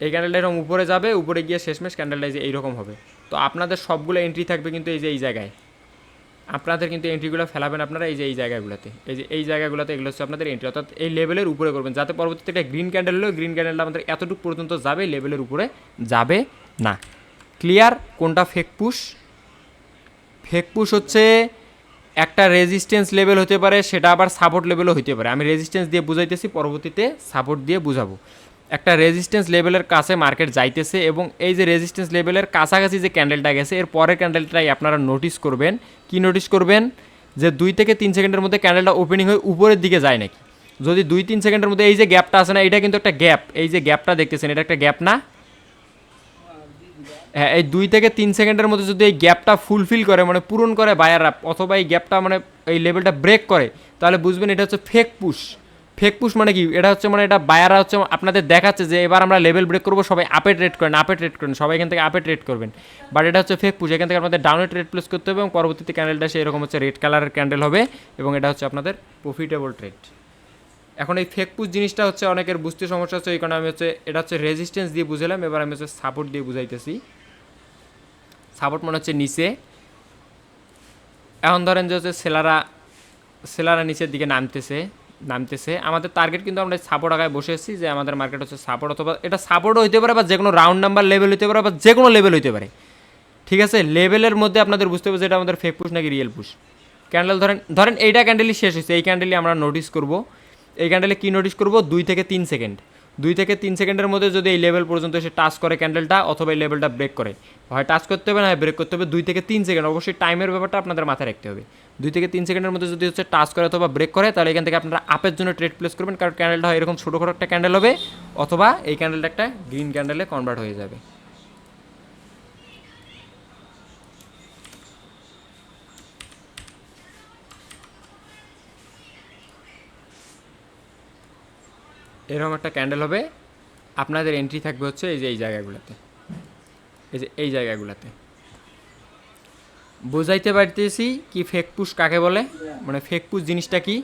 এই ক্যান্ডেলটা এরকম উপরে যাবে, উপরে গিয়ে শেষমেশ ক্যান্ডেলটা যে এইরকম হবে। তো আপনাদের সবগুলো এন্ট্রি থাকবে কিন্তু এই যে এই জায়গায়, আপনাদের কিন্তু এন্ট্রিগুলো ফেলাবেন আপনারা এই যে এই জায়গাগুলোতে, এই যে এই জায়গাগুলোতে, এগুলো হচ্ছে আপনাদের এন্ট্রি, অর্থাৎ এই লেভেলের উপরে করবেন, যাতে পরবর্তীতে একটা গ্রিন ক্যান্ডেল হলো, গ্রিন ক্যান্ডেলটা আমাদের এতটুকু পর্যন্ত যাবে, লেভেলের উপরে যাবে না। ক্লিয়ার? কোনটা ফেক পুশ? ফেক পুশ হচ্ছে একটা রেজিস্ট্যান্স লেভেল হতে পারে, সেটা আবার সাপোর্ট লেভেলও হতে পারে। আমি রেজিস্ট্যান্স দিয়ে বুঝাইতেছি, পরবর্তীতে সাপোর্ট দিয়ে বুঝাবো। একটা রেজিস্ট্যান্স লেভেলের কাছে মার্কেট যাইতেছে এবং এই যে রেজিস্ট্যান্স লেভেলের কাছাকাছি যে ক্যান্ডেলটা গেছে এর পরের ক্যান্ডেলটাই আপনারা নোটিস করবেন। কি নোটিস করবেন? যে 2 থেকে 3 সেকেন্ডের মধ্যে ক্যান্ডেলটা ওপেনিং হয়ে উপরের দিকে যায় নাকি। যদি 2-3 সেকেন্ডের মধ্যে এই যে গ্যাপটা আছে না, এটা কিন্তু একটা গ্যাপ, এই যে গ্যাপটা দেখতেছেন এটা একটা গ্যাপ না? হ্যাঁ, এই 2 থেকে 3 সেকেন্ডের মধ্যে যদি এই গ্যাপটা ফুলফিল করে মানে পূরণ করে বায়াররা, অথবা এই গ্যাপটা মানে এই লেভেলটা ব্রেক করে, তাহলে বুঝবেন এটা হচ্ছে ফেক পুশ। ফেক পুশ মানে কি? এটা হচ্ছে মানে এটা বায়াররা হচ্ছে আপনাদের দেখাচ্ছে যে এবার আমরা লেভেল ব্রেক করবো, সবাই আপে ট্রেড করেন, আপে ট্রেড করেন, সবাই এখান থেকে আপে ট্রেড করবেন। বাট এটা হচ্ছে ফেক পুশ, এখান থেকে আপনাদের ডাউনে ট্রেড প্লেস করতে হবে এবং পরবর্তীতে ক্যান্ডেলটা সে এরকম হচ্ছে রেড কালারের ক্যান্ডেল হবে এবং এটা হচ্ছে আপনাদের প্রফিটেবল ট্রেড। এখন এই ফেক পুশ জিনিসটা হচ্ছে অনেকের বুঝতে সমস্যা হচ্ছে, এই কারণে আমি হচ্ছে এটা হচ্ছে রেজিস্ট্যান্স দিয়ে বুঝালাম, এবার আমি হচ্ছে সাপোর্ট দিয়ে বুঝাইতেছি। সাপোর্ট মনে হচ্ছে নিচে, এখন ধরেন যে হচ্ছে সেলারা নিচের দিকে নামতেছে, আমাদের টার্গেট কিন্তু আমরা সাপোর্ট আগায় বসে এসেছি যে আমাদের মার্কেট হচ্ছে সাপোর্ট, অথবা এটা সাপোর্টও হতে পারে বা যে কোনো রাউন্ড নাম্বার লেভেল হতে পারে বা যে কোনো লেভেল হতে পারে, ঠিক আছে। লেভেলের মধ্যে আপনাদের বুঝতে হবে যে এটা আমাদের ফেক পুশ নাকি রিয়েল পুশ। ক্যান্ডেল ধরেন এইটা ক্যান্ডেলই শেষ হয়েছে, এই ক্যান্ডেলই আমরা নোটিস করব। এই ক্যান্ডেলে কী নোটিস করব? 2 থেকে 3 সেকেন্ড, 2 থেকে 3 সেকেন্ডের মধ্যে যদি এই লেভেল পর্যন্ত এসে টাচ করে ক্যান্ডেলটা, অথবা এই লেভেলটা ব্রেক করে, হয় টাচ করতে হবে না হয় ব্রেক করতে হবে। 2 থেকে 3 সেকেন্ড, অবশ্যই টাইমের ব্যাপারটা আপনাদের মাথায় রাখতে হবে। 2 থেকে 3 সেকেন্ডের মধ্যে যদি হচ্ছে টাচ করে অথবা ব্রেক করে, তাহলে এখান থেকে আপনারা আপের জন্য ট্রেড প্লেস করবেন, কারণ ক্যান্ডেলটা হয় এরকম ছোটোখাটো একটা ক্যান্ডেল হবে, অথবা এই ক্যান্ডেলটা একটা গ্রিন ক্যান্ডেলে কনভার্ট হয়ে যাবে। এরকম একটা ক্যান্ডেল হবে, আপনাদের এন্ট্রি থাকবে হচ্ছে এই যে এই জায়গাগুলোতে, এই যে এই জায়গাগুলোতে। বোঝাইতে পারতেছি কি ফেক পুশ কাকে বলে, মানে ফেক পুশ জিনিসটা কি।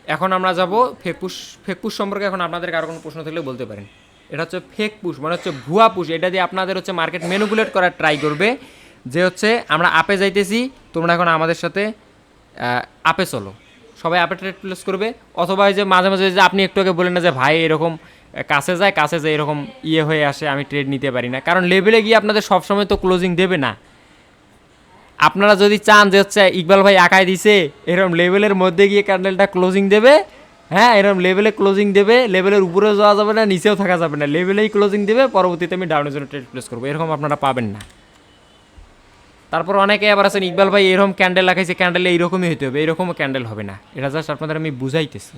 এখন আমরা যাব ফেক পুশ সম্পর্কে। এখন আপনাদের কারো কোনো প্রশ্ন থাকলে বলতে পারেন। এটা হচ্ছে ফেক পুশ, মানে হচ্ছে ভুয়া পুশ। এটা দিয়ে আপনাদের হচ্ছে মার্কেট ম্যানিপুলেট করার ট্রাই করবে, যে হচ্ছে আমরা আপে যাইতেছি, তোমরা এখন আমাদের সাথে আপে চলো, সবাই আপে ট্রেড প্লেস করবে। অথবা এই যে মাঝে মাঝে যে আপনি একটু আগে বলেন না যে ভাই এরকম কাছে যায় এরকম ইয়ে হয়ে আসে, আমি ট্রেড নিতে পারি না, কারণ লেভেলে গিয়ে আপনাদের সবসময় তো ক্লোজিং দেবে না। আপনারা যদি চান যে হচ্ছে ইকবাল ভাই আঁকায় দিছে এরকম লেভেলের মধ্যে গিয়ে ক্যান্ডেলটা ক্লোজিং দেবে, হ্যাঁ এরকম লেভেলে ক্লোজিং দেবে, লেভেলের উপরেও যাওয়া যাবে না নিচেও থাকা যাবে না, লেভেলেই ক্লোজিং দেবে, পরবর্তীতে আমি ডাউনের জন্য ট্রেড প্লেস করবো, এরকম আপনারা পাবেন না। তারপর অনেকে আবার আছেন ইকবাল ভাই এরকম ক্যান্ডেল লাগাইছে, ক্যান্ডেলে এইরকমই হতে হবে, এরকমও ক্যান্ডেল হবে না। এটা জাস্ট আপনাদের আমি বুঝাইতেছি।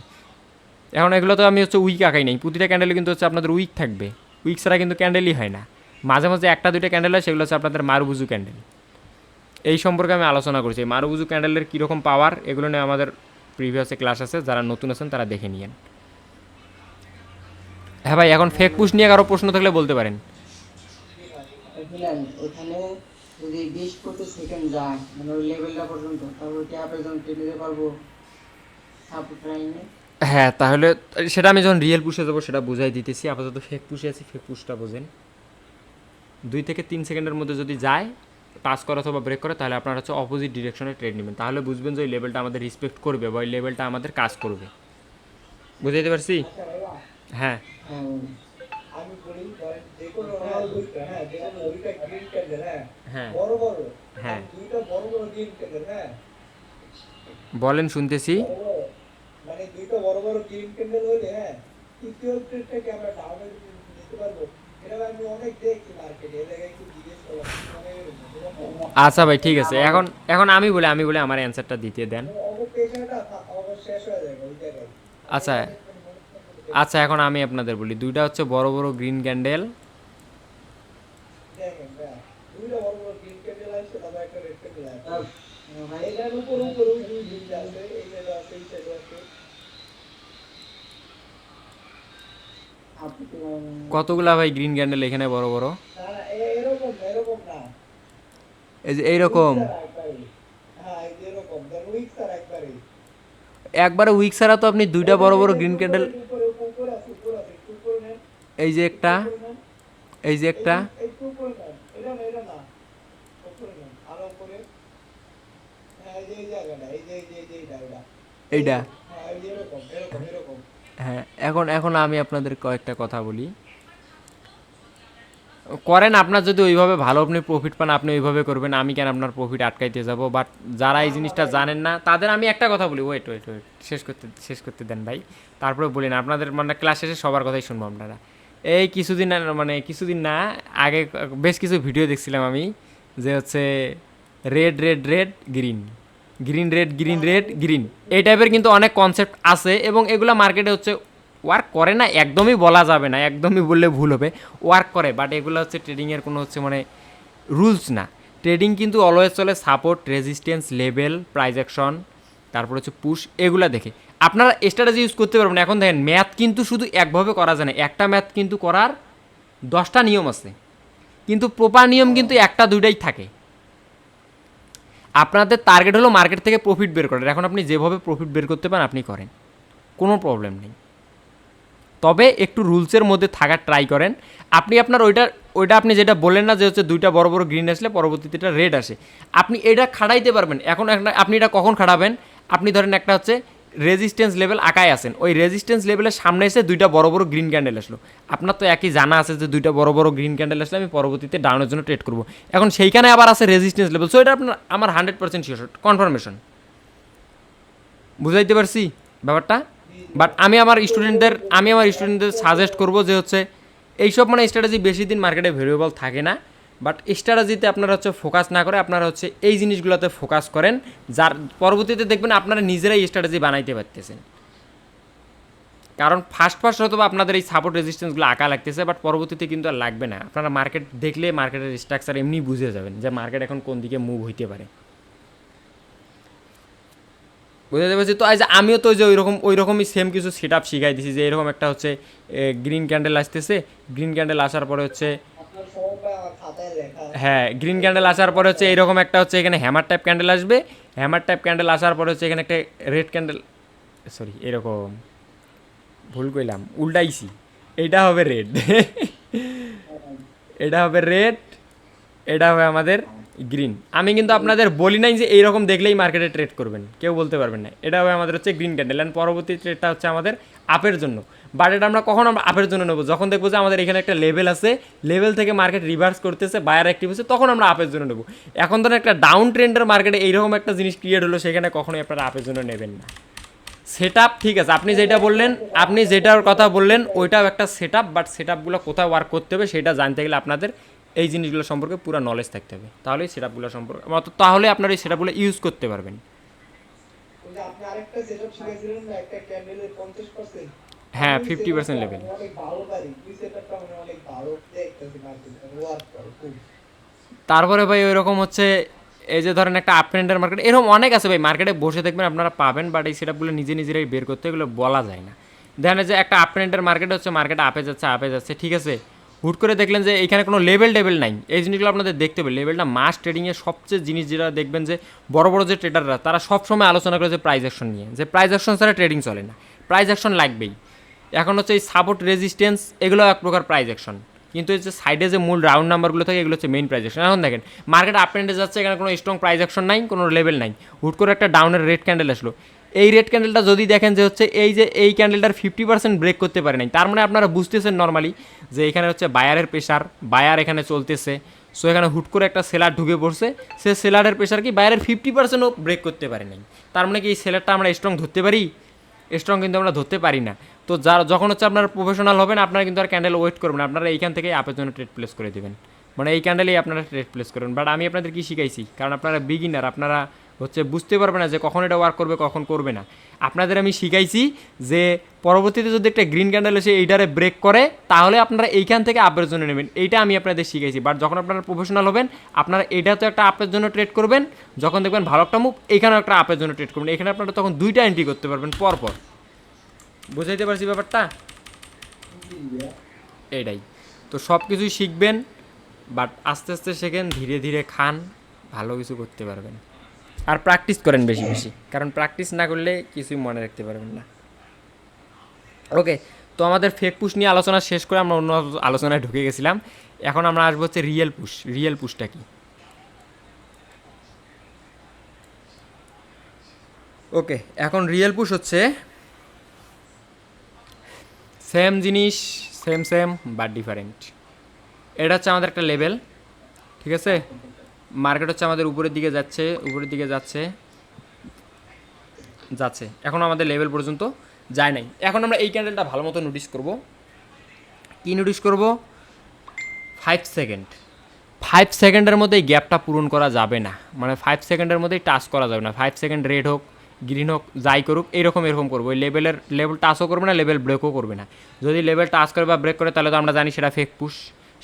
এখন এগুলো তো আমি হচ্ছে উইক আঁকাই নাই, প্রতিটা ক্যান্ডেলে কিন্তু হচ্ছে আপনাদের উইক থাকবে, উইক ছাড়া কিন্তু ক্যান্ডেলই হয় না। মাঝে মাঝে একটা দুইটা ক্যান্ডেল হয়, সেগুলো হচ্ছে আপনাদের মারুবুজু ক্যান্ডেল। এই সম্পর্কে আমি আলোচনা করছি, মারুবুজু ক্যান্ডেলের কীরকম পাওয়ার, এগুলো নিয়ে আমাদের প্রিভিয়াসে ক্লাস আছে, যারা নতুন আছেন তারা দেখে নিয়েন। হ্যাঁ ভাই, এখন ফেক পুশ নিয়ে কারো প্রশ্ন থাকলে বলতে পারেন। ওখানে যদি 20-25 সেকেন্ড যায় মানে ওই লেভেলটা পর্যন্ত, তারপর কি আপের জন্য টেনে দিতে পারবো সাপোর্ট লাইনে? হ্যাঁ, তাহলে সেটা আমি যখন রিয়েল পুষে যাবো সেটা বুঝাই দিতেছি। আপাতত ফেক পুষে আছি, ফেক পুষটা বোঝেন। 2 থেকে 3 সেকেন্ডের মধ্যে যদি যায়, টাচ করে অথবা ব্রেক করে, তাহলে আপনারা হচ্ছে অপোজিট ডিরেকশনে ট্রেড নেবেন। তাহলে বুঝবেন যে ওই লেভেলটা আমাদের রেসপেক্ট করবে বা ওই লেভেলটা আমাদের কাজ করবে। বুঝাইতে পারছি? আচ্ছা ভাইয়া, হ্যাঁ হ্যাঁ আমি বলি ধরেন যে কোনো হ্যাঁ দুইটা, হ্যাঁ যে কোনো দুইটা গ্রিন ক্যান্ডেল, হ্যাঁ হ্যাঁ বড় বড়, হ্যাঁ, দুইটা বড় বড় গ্রিন ক্যান্ডেল, হ্যাঁ বলেন শুনতেছি। বড় বড়, মানে দুইটা বড় বড় গ্রিন ক্যান্ডেল হলে, হ্যাঁ তৃতীয় ট্রেডটাকে আমরা ডাউনে নিতে পারবো। এটা আমি অনেক দেখছি মার্কেটে, এই জায়গায় একটু জিজ্ঞেস করলাম মানে আচ্ছা ভাই, ঠিক আছে। এখন এখন আমি বলে আমার অ্যান্সারটা দিতে দেন। অবশ্যটা শেষ হয়ে যাবে ওই জায়গায়। আচ্ছা আচ্ছা, এখন আমি আপনাদের বলি, দুইটা হচ্ছে বড় বড় গ্রিন ক্যান্ডেল। দেখেন ভাইয়া, দুইটা বড় বড় গ্রিন ক্যান্ডেল আছে, তারপর একটা রেড ক্যান্ডেল আছে। এটার উপর উপর ওই দুই দুইটা আছে, এই সাইডে আছে, এই সাইডে আছে। আপনি কতগুলা ভাই গ্রিন ক্যান্ডেল এখানে বড় বড়? না না এরকম না, এরকম না, এই যে এইরকম উইক্স আর একবারে, হ্যাঁ এই যে এরকম দেন উইক্স আর একবারে। একবারে উইক ছাড়া তো আপনি দুইটা বড় বড় গ্রিন ক্যান্ডেল, উপরে উপরে আছে, উপরে আছে, একটু উপরে নেন, এই যে একটু একটা, উপরে নেন, এই যে একটা, একটু উপরে নেন, এটা না এটা না, উপরে নেন আরো উপরে, হ্যাঁ এই যে এই জায়গাটা, এই যে এটা এটা, এইটা। হ্যাঁ এই যে এরকম এরকম এরকম। হ্যাঁ, এখন এখন আমি আপনাদের কয়েকটা কথা বলি। করেন, আপনার যদি ওইভাবে ভালো আপনি প্রফিট পান আপনি ওইভাবে করবেন, আমি কেন আপনার প্রফিট আটকাইতে যাব? বাট যারা এই জিনিসটা জানেন না তাদের আমি একটা কথা বলি, ওয়েট ওয়েট ওয়েট, শেষ করতে দেন ভাই, তারপরে বলি না। আপনাদের মানে ক্লাস শেষে সবার কথাই শুনবো আপনারা। এই কিছুদিন না আগে বেশ কিছু ভিডিও দেখছিলাম আমি, যে হচ্ছে red red red green, green red green red green, এই টাইপের কিন্তু অনেক কনসেপ্ট আছে এবং এগুলো মার্কেটে হচ্ছে ওয়ার্ক করে না, একদমই বলা যাবে না, একদমই বললে ভুল হবে, ওয়ার্ক করে। বাট এগুলো হচ্ছে ট্রেডিংয়ের কোনো হচ্ছে মানে রুলস না। ট্রেডিং কিন্তু অলওয়েজ চলে support, resistance, level, price action, তারপর হচ্ছে পুশ, এগুলা দেখে আপনারা স্ট্র্যাটেজি ইউজ করতে পারবেন। এখন দেখেন, ম্যাথ কিন্তু শুধু একভাবে করা যায় না, একটা ম্যাথ কিন্তু করার 10টা নিয়ম আছে, কিন্তু প্রপার নিয়ম কিন্তু একটা দুইটাই থাকে। আপনাদের টার্গেট হলো মার্কেট থেকে প্রফিট বের করার, এখন আপনি যেভাবে প্রফিট বের করতে পারেন আপনি করেন, কোনো প্রবলেম নেই। তবে একটু রুলসের মধ্যে থাকার ট্রাই করেন। আপনি আপনার ওইটা আপনি যেটা বললেন না যে হচ্ছে দুইটা বড় বড় গ্রিন আসলে পরবর্তীতে এটা রেড আসে, আপনি এটা খাড়াইতে পারবেন। এখন আপনি এটা কখন খাড়াবেন? আপনি ধরেন একটা হচ্ছে রেজিস্ট্যান্স লেভেল আঁকায় আছেন, ওই রেজিস্ট্যান্স লেভেলের সামনে এসে দুইটা বড় বড় গ্রিন ক্যান্ডেল আসলো, আপনার তো একই জানা আছে যে দুইটা বড় বড় গ্রিন ক্যান্ডেল আসলে আমি পরবর্তীতে ডাউনের জন্য ট্রেড করবো। এখন সেইখানে আবার আছে রেজিস্ট্যান্স লেভেল, সো এটা আপনার আমার 100% শিওর কনফার্মেশন। বুঝাইতে পারছি ব্যাপারটা? বাট আমি আমার স্টুডেন্টদের সাজেস্ট করবো যে হচ্ছে এইসব মানে স্ট্র্যাটেজি বেশি দিন মার্কেটে ভ্যালুয়েবল থাকে না। বাট স্ট্র্যাটেজিতে আপনারা হচ্ছে ফোকাস না করে আপনারা হচ্ছে এই জিনিসগুলোতে ফোকাস করেন, যার পরবর্তীতে দেখবেন আপনারা নিজেরাই স্ট্র্যাটেজি বানাইতে পারতেছেন। কারণ ফার্স্ট হয়তো বা আপনাদের এই সাপোর্ট রেজিস্ট্যান্সগুলো আঁকা লাগতেছে, বাট পরবর্তীতে কিন্তু আর লাগবে না। আপনারা মার্কেট দেখলে মার্কেটের স্ট্রাকচার এমনি বুঝে যাবেন যে মার্কেট এখন কোন দিকে মুভ হইতে পারে। বুঝতে পারছি তো। আজ আমিও তো যে ওইরকমই সেম কিছু সেট আপ শিখাই দিছি, যে এরকম একটা হচ্ছে গ্রিন ক্যান্ডেল আসতেছে, গ্রিন ক্যান্ডেল আসার পরে হচ্ছে, আপনার সবটাই আমার খাতায় লেখা। হ্যাঁ গ্রিন ক্যান্ডেল আসার পরে হচ্ছে এরকম একটা হচ্ছে এখানে হ্যামার টাইপ ক্যান্ডেল আসবে, হ্যামার টাইপ ক্যান্ডেল আসার পরে হচ্ছে এখানে একটা রেড ক্যান্ডেল, সরি এরকম ভুল কইলাম, উল্টাইছি, এটা হবে রেড এটা হবে রেড, এটা হবে আমাদের গ্রিন। আমি কিন্তু আপনাদের বলি নাই যে এইরকম দেখলেই মার্কেটে ট্রেড করবেন, কেউ বলতে পারবেন না। এটা হবে আমাদের হচ্ছে গ্রিন ক্যান্ডেল, অ্যান্ড পরবর্তী ট্রেডটা হচ্ছে আমাদের আপের জন্য। বাট এটা আমরা কখন আমরা আপের জন্য নেবো? যখন দেখবো যে আমাদের এখানে একটা লেভেল আছে, লেভেল থেকে মার্কেট রিভার্স করতেছে, বায়ার অ্যাক্টিভ হচ্ছে, তখন আমরা আপের জন্য নেবো। এখন ধরেন একটা ডাউন ট্রেন্ডের মার্কেটে এইরকম একটা জিনিস ক্রিয়েট হলো, সেখানে কখনোই আপনারা আপের জন্য নেবেন না। সেট আপ ঠিক আছে, আপনি যেটা বললেন, আপনি যেটার কথা বললেন ওইটাও একটা সেট আপ, বাট সেট আপগুলো কোথায় ওয়ার্ক করতে হবে সেটা জানতে গেলে আপনাদের এই জিনিসগুলো সম্পর্কে পুরো নলেজ থাকতে হবে, তাহলেই সেট আপগুলো সম্পর্কে তাহলে আপনার এই সেট আপগুলো ইউজ করতে পারবেন। ওই যে আপনি আরেকটা সেটআপ শিখাইছিলেন না, একটা ক্যান্ডেলের 50%, হ্যাঁ, ওই 50% সেটআপটা লেভেল। অনেক ভালো পারি, ওই সেটআপটা মানে অনেক ভালো দেখতেছি মার্কেটে ওয়ার্ক করে খুব। তারপরে ভাই ওই রকম হচ্ছে এই যে ধরেন একটা আপ ট্রেন্ডের মার্কেট, এরকম অনেক আছে ভাই, মার্কেটে বসে দেখবেন আপনারা পাবেন, বাট এই সেট আপগুলো নিজেরাই বের করতে, এগুলো বলা যায় না। দেখেন যে একটা আপ ট্রেন্ডের মার্কেট হচ্ছে, মার্কেট আপে যাচ্ছে ঠিক আছে, হুট করে দেখলেন যে এইখানে কোনো লেভেল টেবেল নাই, এই জিনিসগুলো আপনাদের দেখতে হবে। লেভেলটা মাস ট্রেডিংয়ের সবচেয়ে জিনিস যেটা দেখবেন যে বড় বড় যে ট্রেডাররা তারা সবসময় আলোচনা করে যে প্রাইস অ্যাকশন নিয়ে, যে প্রাইস অ্যাকশন ছাড়া ট্রেডিং চলে না, প্রাইস অ্যাকশন লাগবেই। এখন হচ্ছে এই সাপোর্ট রেজিস্ট্যান্স এগুলো এক প্রকার প্রাইস অ্যাকশন, কিন্তু এই যে সাইডে যে মূল রাউন্ড নাম্বারগুলো থাকে এগুলো হচ্ছে মেইন প্রাইস অ্যাকশন। এখন দেখেন মার্কেট আপ ট্রেন্ডে যাচ্ছে, এখানে কোনো স্ট্রং প্রাইস অ্যাকশন নাই, কোনো লেভেল নাই, হুট করে একটা ডাউনের রেড ক্যান্ডেল আসলো। এই রেড ক্যান্ডেলটা যদি দেখেন যে হচ্ছে এই যে এই ক্যান্ডেলটার 50% ব্রেক করতে পারে নাই, তার মানে আপনারা বুঝতেছেন নর্মালি যে এখানে হচ্ছে বায়ারের প্রেশার, বায়ার এখানে চলতেছে। সো এখানে হুট করে একটা সেলার ঢুকে পড়ছে, সে সেলারের প্রেশার কি বায়ারের 50%ও ব্রেক করতে পারে নাই, তার মানে কি এই সেলারটা আমরা স্ট্রং ধরতে পারি? স্ট্রং কিন্তু আমরা ধরতে পারি না। তো যার যখন হচ্ছে আপনারা প্রফেশনাল হবেন, আপনারা কিন্তু আর ক্যান্ডেল ওয়েট করবেন না, আপনারা এইখান থেকে আপের জন্য ট্রেড প্লেস করে দেবেন, মানে এই ক্যান্ডেলেই আপনারা ট্রেড প্লেস করবেন। বাট আমি আপনাদের কি শিখাইছি, কারণ আপনারা বিগিনার, আপনারা হচ্ছে বুঝতে পারবে না যে কখন এটা ওয়ার্ক করবে কখন করবে না। আপনাদের আমি শিখাইছি যে পরবর্তীতে যদি একটা গ্রিন ক্যান্ডেল এসে এইটারে ব্রেক করে তাহলে আপনারা এইখান থেকে আপের জন্য নেবেন, এইটা আমি আপনাদের শিখাইছি। বাট যখন আপনারা প্রফেশনাল হবেন আপনারা এটা তো একটা আপের জন্য ট্রেড করবেন, যখন দেখবেন ভালো একটা মুভ এখানেও একটা আপের জন্য ট্রেড করবেন, এখানে আপনারা তখন দুইটা এন্ট্রি করতে পারবেন পরপর। বুঝাইতে পারছি ব্যাপারটা? এইটাই তো, সব কিছুই শিখবেন, বাট আস্তে আস্তে শেখেন, ধীরে ধীরে খান, ভালো কিছু করতে পারবেন। আর প্র্যাকটিস করেন বেশি বেশি, কারণ প্র্যাকটিস না করলে কিছুই মনে রাখতে পারবেন না। ওকে, তো আমাদের ফেক পুশ নিয়ে আলোচনা শেষ করে আমরা অন্য আলোচনায় ঢুকে গেছিলাম। এখন আমরা আসবো হচ্ছে রিয়েল পুশ। রিয়েল পুশটা কি? ওকে, এখন রিয়েল পুশ হচ্ছে সেম জিনিস, সেম সেম বাট ডিফারেন্ট। এটা হচ্ছে আমাদের একটা লেভেল, ঠিক আছে? মার্কেট হচ্ছে আমাদের উপরের দিকে যাচ্ছে, উপরের দিকে যাচ্ছে যাচ্ছে, এখন আমাদের লেভেল পর্যন্ত যায় নাই। এখন আমরা এই ক্যান্ডেলটা ভালো মতো নোটিস করব। কি নোটিস করব? 5 সেকেন্ড। 5 সেকেন্ডের মধ্যে এই গ্যাপটা পূরণ করা যাবে না, মানে 5 সেকেন্ডের মধ্যেই টাচ করা যাবে না। 5 সেকেন্ড রেড হোক গ্রিন হোক যাই করুক এরকম করবো, ওই লেভেল টাচও করবে না, লেভেল ব্রেকও করবে না। যদি লেভেল টাচ করে বা ব্রেক করে তাহলে তো আমরা জানি সেটা ফেক পুশ,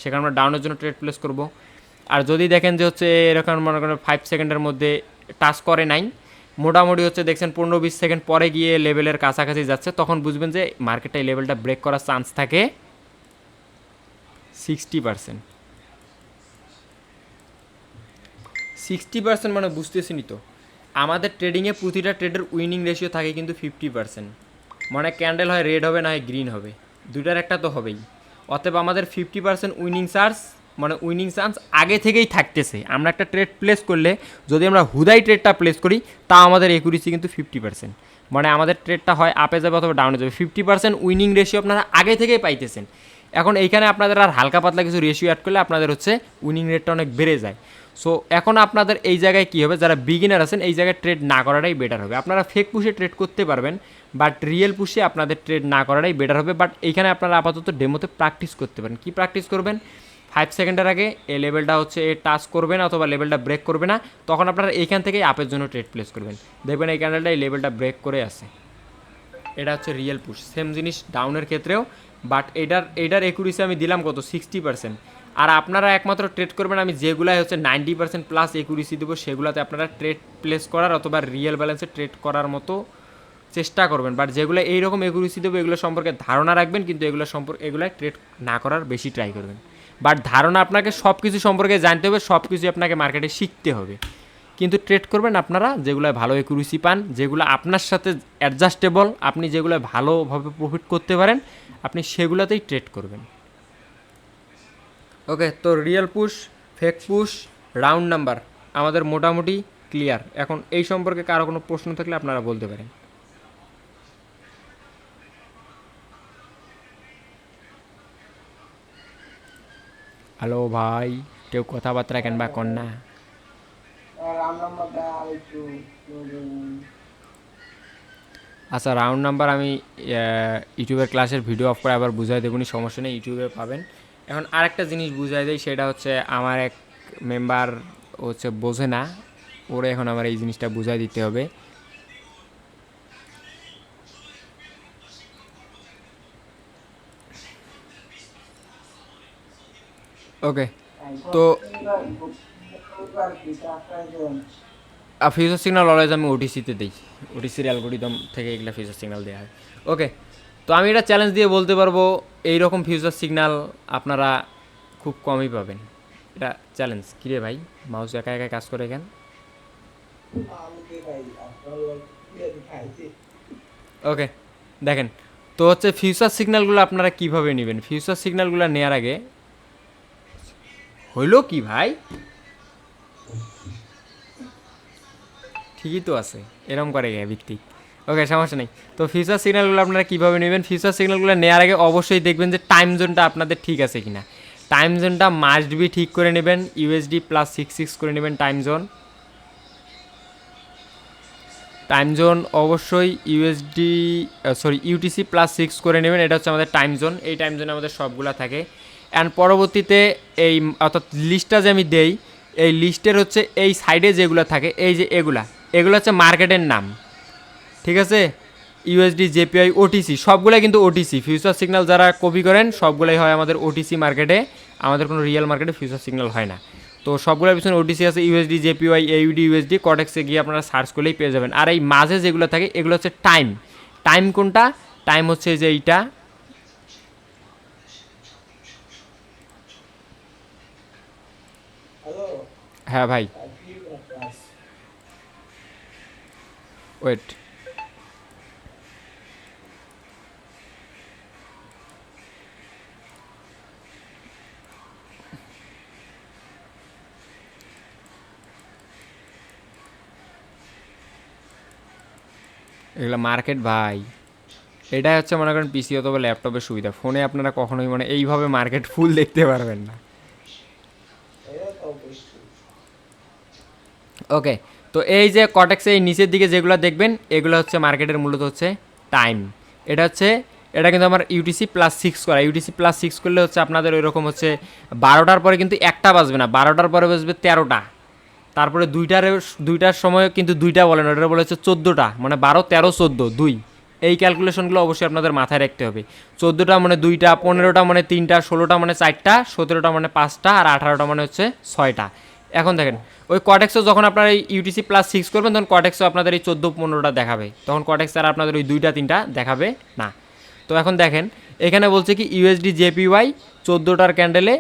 সেখানে আমরা ডাউনের জন্য ট্রেড প্লেস করব। আর যদি দেখেন যে হচ্ছে এরকম মনে করেন 5 সেকেন্ডের মধ্যে টাচ করে নাই, মোটামুটি হচ্ছে দেখছেন 15-20 সেকেন্ড পরে গিয়ে লেভেলের কাছাকাছি যাচ্ছে, তখন বুঝবেন যে মার্কেটটা এই লেভেলটা ব্রেক করার চান্স থাকে 60%। 60% মানে বুঝতেছিনি তো, আমাদের ট্রেডিংয়ে প্রতিটা ট্রেডের উইনিং রেশিও থাকে কিন্তু 50%, মানে ক্যান্ডেল হয় রেড হবে না হয় গ্রিন হবে, দুটার একটা তো হবেই। অতএব আমাদের 50% উইনিং চান্স, মানে উইনিং চান্স আগে থেকেই থাকতেছে। আমরা একটা ট্রেড প্লেস করলে যদি আমরা হুদাই ট্রেডটা প্লেস করি তা আমাদের একুরেসি কিন্তু 50%, মানে আমাদের ট্রেডটা হয় আপে যাবে অথবা ডাউনে যাবে। 50% উইনিং রেশিও আপনারা আগে থেকেই পাইতেছেন। এখন এইখানে আপনাদের আর হালকা পাতলা কিছু রেশিও অ্যাড করলে আপনাদের হচ্ছে উইনিং রেটটা অনেক বেড়ে যায়। সো এখন আপনাদের এই জায়গায় কী হবে, যারা বিগিনার আছেন এই জায়গায় ট্রেড না করাটাই বেটার হবে। আপনারা ফেক পুশে ট্রেড করতে পারবেন, বাট রিয়েল পুশে আপনাদের ট্রেড না করাটাই বেটার হবে। বাট এইখানে আপনারা আপাতত ডেমোতে প্র্যাকটিস করতে পারেন। কি প্র্যাকটিস করবেন? 5 সেকেন্ডের আগে এই লেভেলটা হচ্ছে এ টাচ করবে না অথবা লেভেলটা ব্রেক করবে না, তখন আপনারা এইখান থেকেই আপের জন্য ট্রেড প্লেস করবেন। দেখবেন এই ক্যান্ডেলটা এই লেভেলটা ব্রেক করে আসে, এটা হচ্ছে রিয়েল পুশ। সেম জিনিস ডাউনের ক্ষেত্রেও, বাট এইটার একুরেসি আমি দিলাম কত? 60%। আর আপনারা একমাত্র ট্রেড করবেন আমি যেগুলাই হচ্ছে 90% প্লাস একুরেসি দেবো সেগুলোতে আপনারা ট্রেড প্লেস করার অথবা রিয়েল ব্যালেন্সে ট্রেড করার মতো চেষ্টা করবেন। বাট যেগুলো এইরকম একুরেসি দেবো এগুলো সম্পর্কে ধারণা রাখবেন, কিন্তু এগুলাই ট্রেড না করার বেশি ট্রাই করবেন। বাট ধারণা আপনাকে সব কিছু সম্পর্কে জানতে হবে, সব কিছু আপনাকে মার্কেটে শিখতে হবে, কিন্তু ট্রেড করবেন আপনারা যেগুলো ভালো একুরেসি পান, যেগুলো আপনার সাথে অ্যাডজাস্টেবল, আপনি যেগুলো ভালোভাবে প্রফিট করতে পারেন আপনি সেগুলোতেই ট্রেড করবেন। ওকে, তো real push, fake push, round number আমাদের মোটামুটি ক্লিয়ার। এখন এই সম্পর্কে কারো কোনো প্রশ্ন থাকলে আপনারা বলতে পারেন। হ্যালো ভাই, কেউ কথাবার্তা কেন বা কন না? রাউন্ড নাম্বারটা একটু আচ্ছা, রাউন্ড নাম্বার আমি ইউটিউবের ক্লাসের ভিডিও অফ করে আবার বুঝাই দেবনি, সমস্যা নেই, ইউটিউবে পাবেন। এখন আরেকটা জিনিস বুঝাই দেয়, সেটা হচ্ছে আমার এক মেম্বার হচ্ছে বোঝে না, ওরে এখন আমার এই জিনিসটা বুঝাই দিতে হবে। ওকে, তো ফিউচার সিগন্যাল অলওয়েজ আমি ওটিসিতে দিই, ওটিসির অ্যালগোরিদম থেকে এগুলো ফিউচার সিগন্যাল দেওয়া হয়। ওকে, তো আমি এটা চ্যালেঞ্জ দিয়ে বলতে পারবো এইরকম ফিউচার সিগন্যাল আপনারা খুব কমই পাবেন। এটা চ্যালেঞ্জ। কিরে ভাই মাউস একা একা কাজ করে কেন? আমাকে ভাই আপনার খাইছি। ওকে দেখেন, তো হচ্ছে ফিউচার সিগন্যালগুলো আপনারা কিভাবে নেবেন। ফিউচার সিগন্যালগুলো নেওয়ার আগে হইল কি ভাই, ঠিকই তো আছে, এরকম করে গে ভিত্তিক। ওকে সমস্যা নেই। তো ফিউচার সিগন্যালগুলো আপনারা কীভাবে নেবেন, ফিউচার সিগন্যালগুলো নেওয়ার আগে অবশ্যই দেখবেন যে টাইম জোনটা আপনাদের ঠিক আছে কিনা। টাইম জোনটা মাস্ট বি ঠিক করে নেবেন, ইউএসডি +66 করে নেবেন টাইম জোন। টাইম জোন অবশ্যই ইউটিসি +6 করে নেবেন, এটা হচ্ছে আমাদের টাইম জোন। এই টাইম জোনে আমাদের সবগুলা থাকে। অ্যান্ড পরবর্তীতে এই অর্থাৎ লিস্টটা যে আমি দেই, এই লিস্টের হচ্ছে এই সাইডে যেগুলো থাকে, এই যে এগুলো হচ্ছে মার্কেটের নাম, ঠিক আছে। ইউএসডি, জেপিআই, ওটিসি সবগুলাই কিন্তু ওটিসি। ফিউচার সিগন্যাল যারা কপি করেন সবগুলাই হয় আমাদের ওটিসি মার্কেটে, আমাদের কোনো রিয়েল মার্কেটে ফিউচার সিগন্যাল হয় না। তো সবগুলোর পিছনে ওটিসি আছে, ইউএসডি, জেপিওয়াই, এইউডি, ইউএসডি, কটেক্সে গিয়ে আপনারা সার্চ করলেই পেয়ে যাবেন। আর এই মাঝে যেগুলো থাকে এগুলো হচ্ছে টাইম। টাইম কোনটা? টাইম হচ্ছে এই যে এইটা, হ্যালো হ্যাঁ ভাই ওয়েট, এগুলো মার্কেট ভাই। এটাই হচ্ছে মনে করেন পিসি অথবা ল্যাপটপের সুবিধা। ফোনে আপনারা কখনোই মানে এইভাবে মার্কেট ফুল দেখতে পারবেন না। এটা তো অবশ্যই। ওকে, তো এই যে কটেক্সে এই নিচের দিকে যেগুলো দেখবেন এগুলো হচ্ছে মার্কেটের মূলত হচ্ছে টাইম। এটা কিন্তু আমার ইউটিসি +6 করা। ইউটিসি +6 করলে হচ্ছে আপনাদের ওই রকম হচ্ছে 12টার পরে কিন্তু একটা বাজবে না, 12টার পরে বাজবে 13টা, তারপরে দুইটার সময় কিন্তু দুইটা বলে না, ওটা বলে হচ্ছে 14টা, মানে 12, 13, 14, 2। এই ক্যালকুলেশনগুলো অবশ্যই আপনাদের মাথায় রাখতে হবে। 14টা মানে 2টা, 15টা মানে 3টা, 16টা মানে 4টা, 17টা মানে 5টা, আর 18টা মানে হচ্ছে 6টা। এখন দেখেন ওই কটেক্সও যখন আপনারা এই ইউটিসি +6 করবেন তখন কটেক্সও আপনাদের এই 14, 15টা দেখাবে, তখন কটেক্স আর আপনাদের ওই 2টা 3টা দেখাবে না। তো এখন দেখেন এখানে বলছে কি ইউএসডি, জেপিওয়াই 14টার ক্যান্ডেলে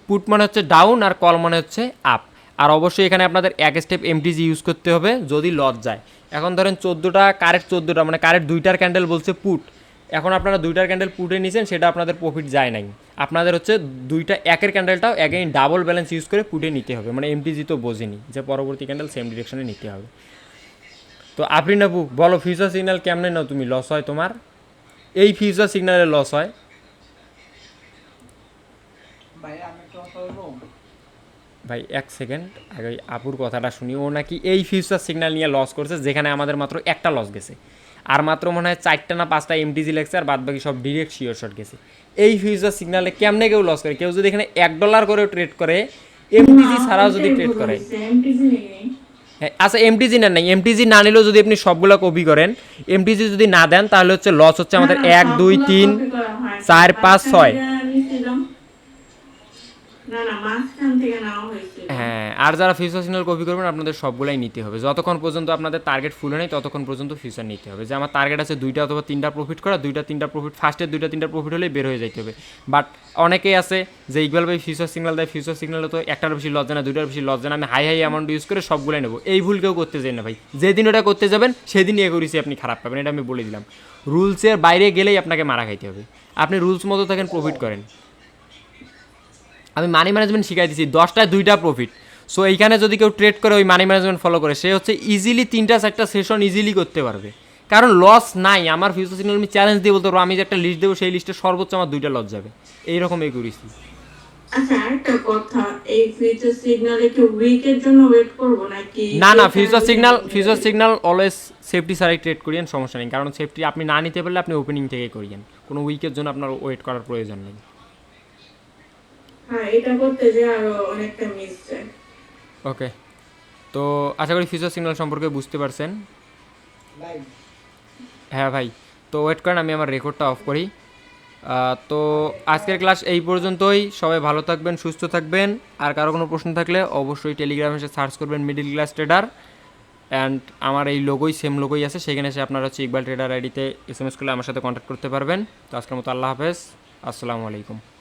পুট মানে হচ্ছে ডাউন, আর কল মানে হচ্ছে আপ। আর অবশ্যই এখানে আপনাদের এক স্টেপ এমটিজি ইউজ করতে হবে যদি লস যায়। এখন ধরেন 14টা, কারেক্ট 14টা মানে কারেক্ট 2টার ক্যান্ডেল বলছে পুট। এখন আপনারা 2টার ক্যান্ডেল পুটে নিয়েছেন, সেটা আপনাদের প্রফিট যায় নাই। আপনাদের হচ্ছে 2টা একের ক্যান্ডেলটাও অ্যাগেইন ডাবল ব্যালেন্স ইউজ করে পুটে নিতে হবে, মানে এমটিজি তো বোঝেনি যে পরবর্তী ক্যান্ডেল সেম ডিরেকশনে নিতে হবে। তো আফরিন আপু বলো, ফিউচার সিগন্যাল কেমনে নাও তুমি, লস হয় তোমার? এই ফিউচার সিগন্যালে লস হয় ভাই আমি একটা কথা বলবো। ভাই? এক সেকেন্ড আগে ওই আপুর কথাটা শুনি। ও নাকি এই ফিউচার সিগন্যাল নিয়ে লস করছে, যেখানে আমাদের মাত্র একটা লস গেছে, আর মাত্র মনে হয় 4টা না 5টা এমটিজি লেগছে, আর বাদ বাকি সব ডিরেক্ট শিওর শট গেছে। এই ফিউচার সিগন্যালে কেমনে কেউ লস করে? কেউ যদি এখানে $1 করেও ট্রেড করে, এমটিজি ছাড়াও যদি ট্রেড করে, হ্যাঁ আচ্ছা এমটিজি নেন নাই, এমটিজি না নিলেও যদি আপনি সবগুলো কপি করেন, এমটিজি যদি না দেন তাহলে হচ্ছে লস হচ্ছে আমাদের 1, 2, 3, 4, 5, 6। হ্যাঁ, আর যারা ফিউচার সিগন্যাল কপি করবেন আপনাদের সবগুলাই নিতে হবে, যতক্ষণ পর্যন্ত আপনাদের টার্গেট ফুল হয় ততক্ষণ পর্যন্ত ফিউচার নিতে হবে। যে আমার টার্গেট আছে 2টা অথবা 3টা প্রফিট করা, 2টা 3টা প্রফিট, ফার্স্টের 2টা 3টা প্রফিট হলেই বের হয়ে যাইতে হবে। বাট অনেকেই আছে যে ইকবাল ভাই ফিউচার সিগন্যাল দেয়, ফিউচার সিগন্যালে তো একটার বেশি লস যায় না, 2টার বেশি লস যায় না, আমি হাই অ্যামাউন্ট ইউজ করে সবগুলাই নেবো। এই ভুল কেউ করতে চাই না ভাই। যেদিন ওটা করতে যাবেন সেদিনই একুরেসি আপনি খারাপ পাবেন, এটা আমি বলে দিলাম। রুলসের বাইরে গেলেই আপনাকে মারা খাইতে হবে। আপনি রুলস মতো থাকেন, প্রফিট করেন। আমি মানি ম্যানেজমেন্ট শিখাই দিচ্ছি, 10টায় 2টা প্রফিট। সো এইখানে যদি কেউ ট্রেড করে ওই মানি ম্যানেজমেন্ট ফলো করে, সে হচ্ছে ইজিলি 3টা 4টা সেশন ইজিলি করতে পারবে, কারণ লস নাই। আমার ফিউচার সিগন্যাল আমি চ্যালেঞ্জ দিয়ে বলতে পারবো, আমি যে একটা লিস্ট দেবো সেই লিস্টে সর্বোচ্চ আমার 2টা লস যাবে, এইরকম এই করেছি। আচ্ছা আরেকটা কথা, এই ফিউচার সিগন্যালে কি উইকের জন্য ওয়েট করব নাকি? না ফিউচার সিগন্যাল অলওয়েজ সেফটি ছাড়াই ট্রেড করিয়েন, সমস্যা নেই। কারণ সেফটি আপনি না নিতে পারলে আপনি ওপেনিং থেকে করিয়েন, কোনো উইকের জন্য আপনার ওয়েট করার প্রয়োজন নেই। হ্যাঁ, এটা করতে যে আরো অনেকটা মিস যায়। ওকে, তো আশা করি ফিউচার সিগন্যাল সম্পর্কে বুঝতে পারছেন। ভাই হ্যাঁ ভাই, তো ওয়েট করেন আমি আমার রেকর্ডটা অফ করি। তো আজকের ক্লাস এই পর্যন্তই। সবাই ভালো থাকবেন, সুস্থ থাকবেন। আর কারো কোনো প্রশ্ন থাকলে অবশ্যই টেলিগ্রামে এসে সার্চ করবেন মিডল ক্লাস ট্রেডার। অ্যান্ড আমার এই লোগোই সেম লোগোই আছে, সেখানে এসে আপনারা হচ্ছে ইকবাল ট্রেডার আইডিতে SMS করলে আমার সাথে কন্ট্যাক্ট করতে পারবেন। তো আজকের মতো আল্লাহ হাফেজ, আসসালামু আলাইকুম।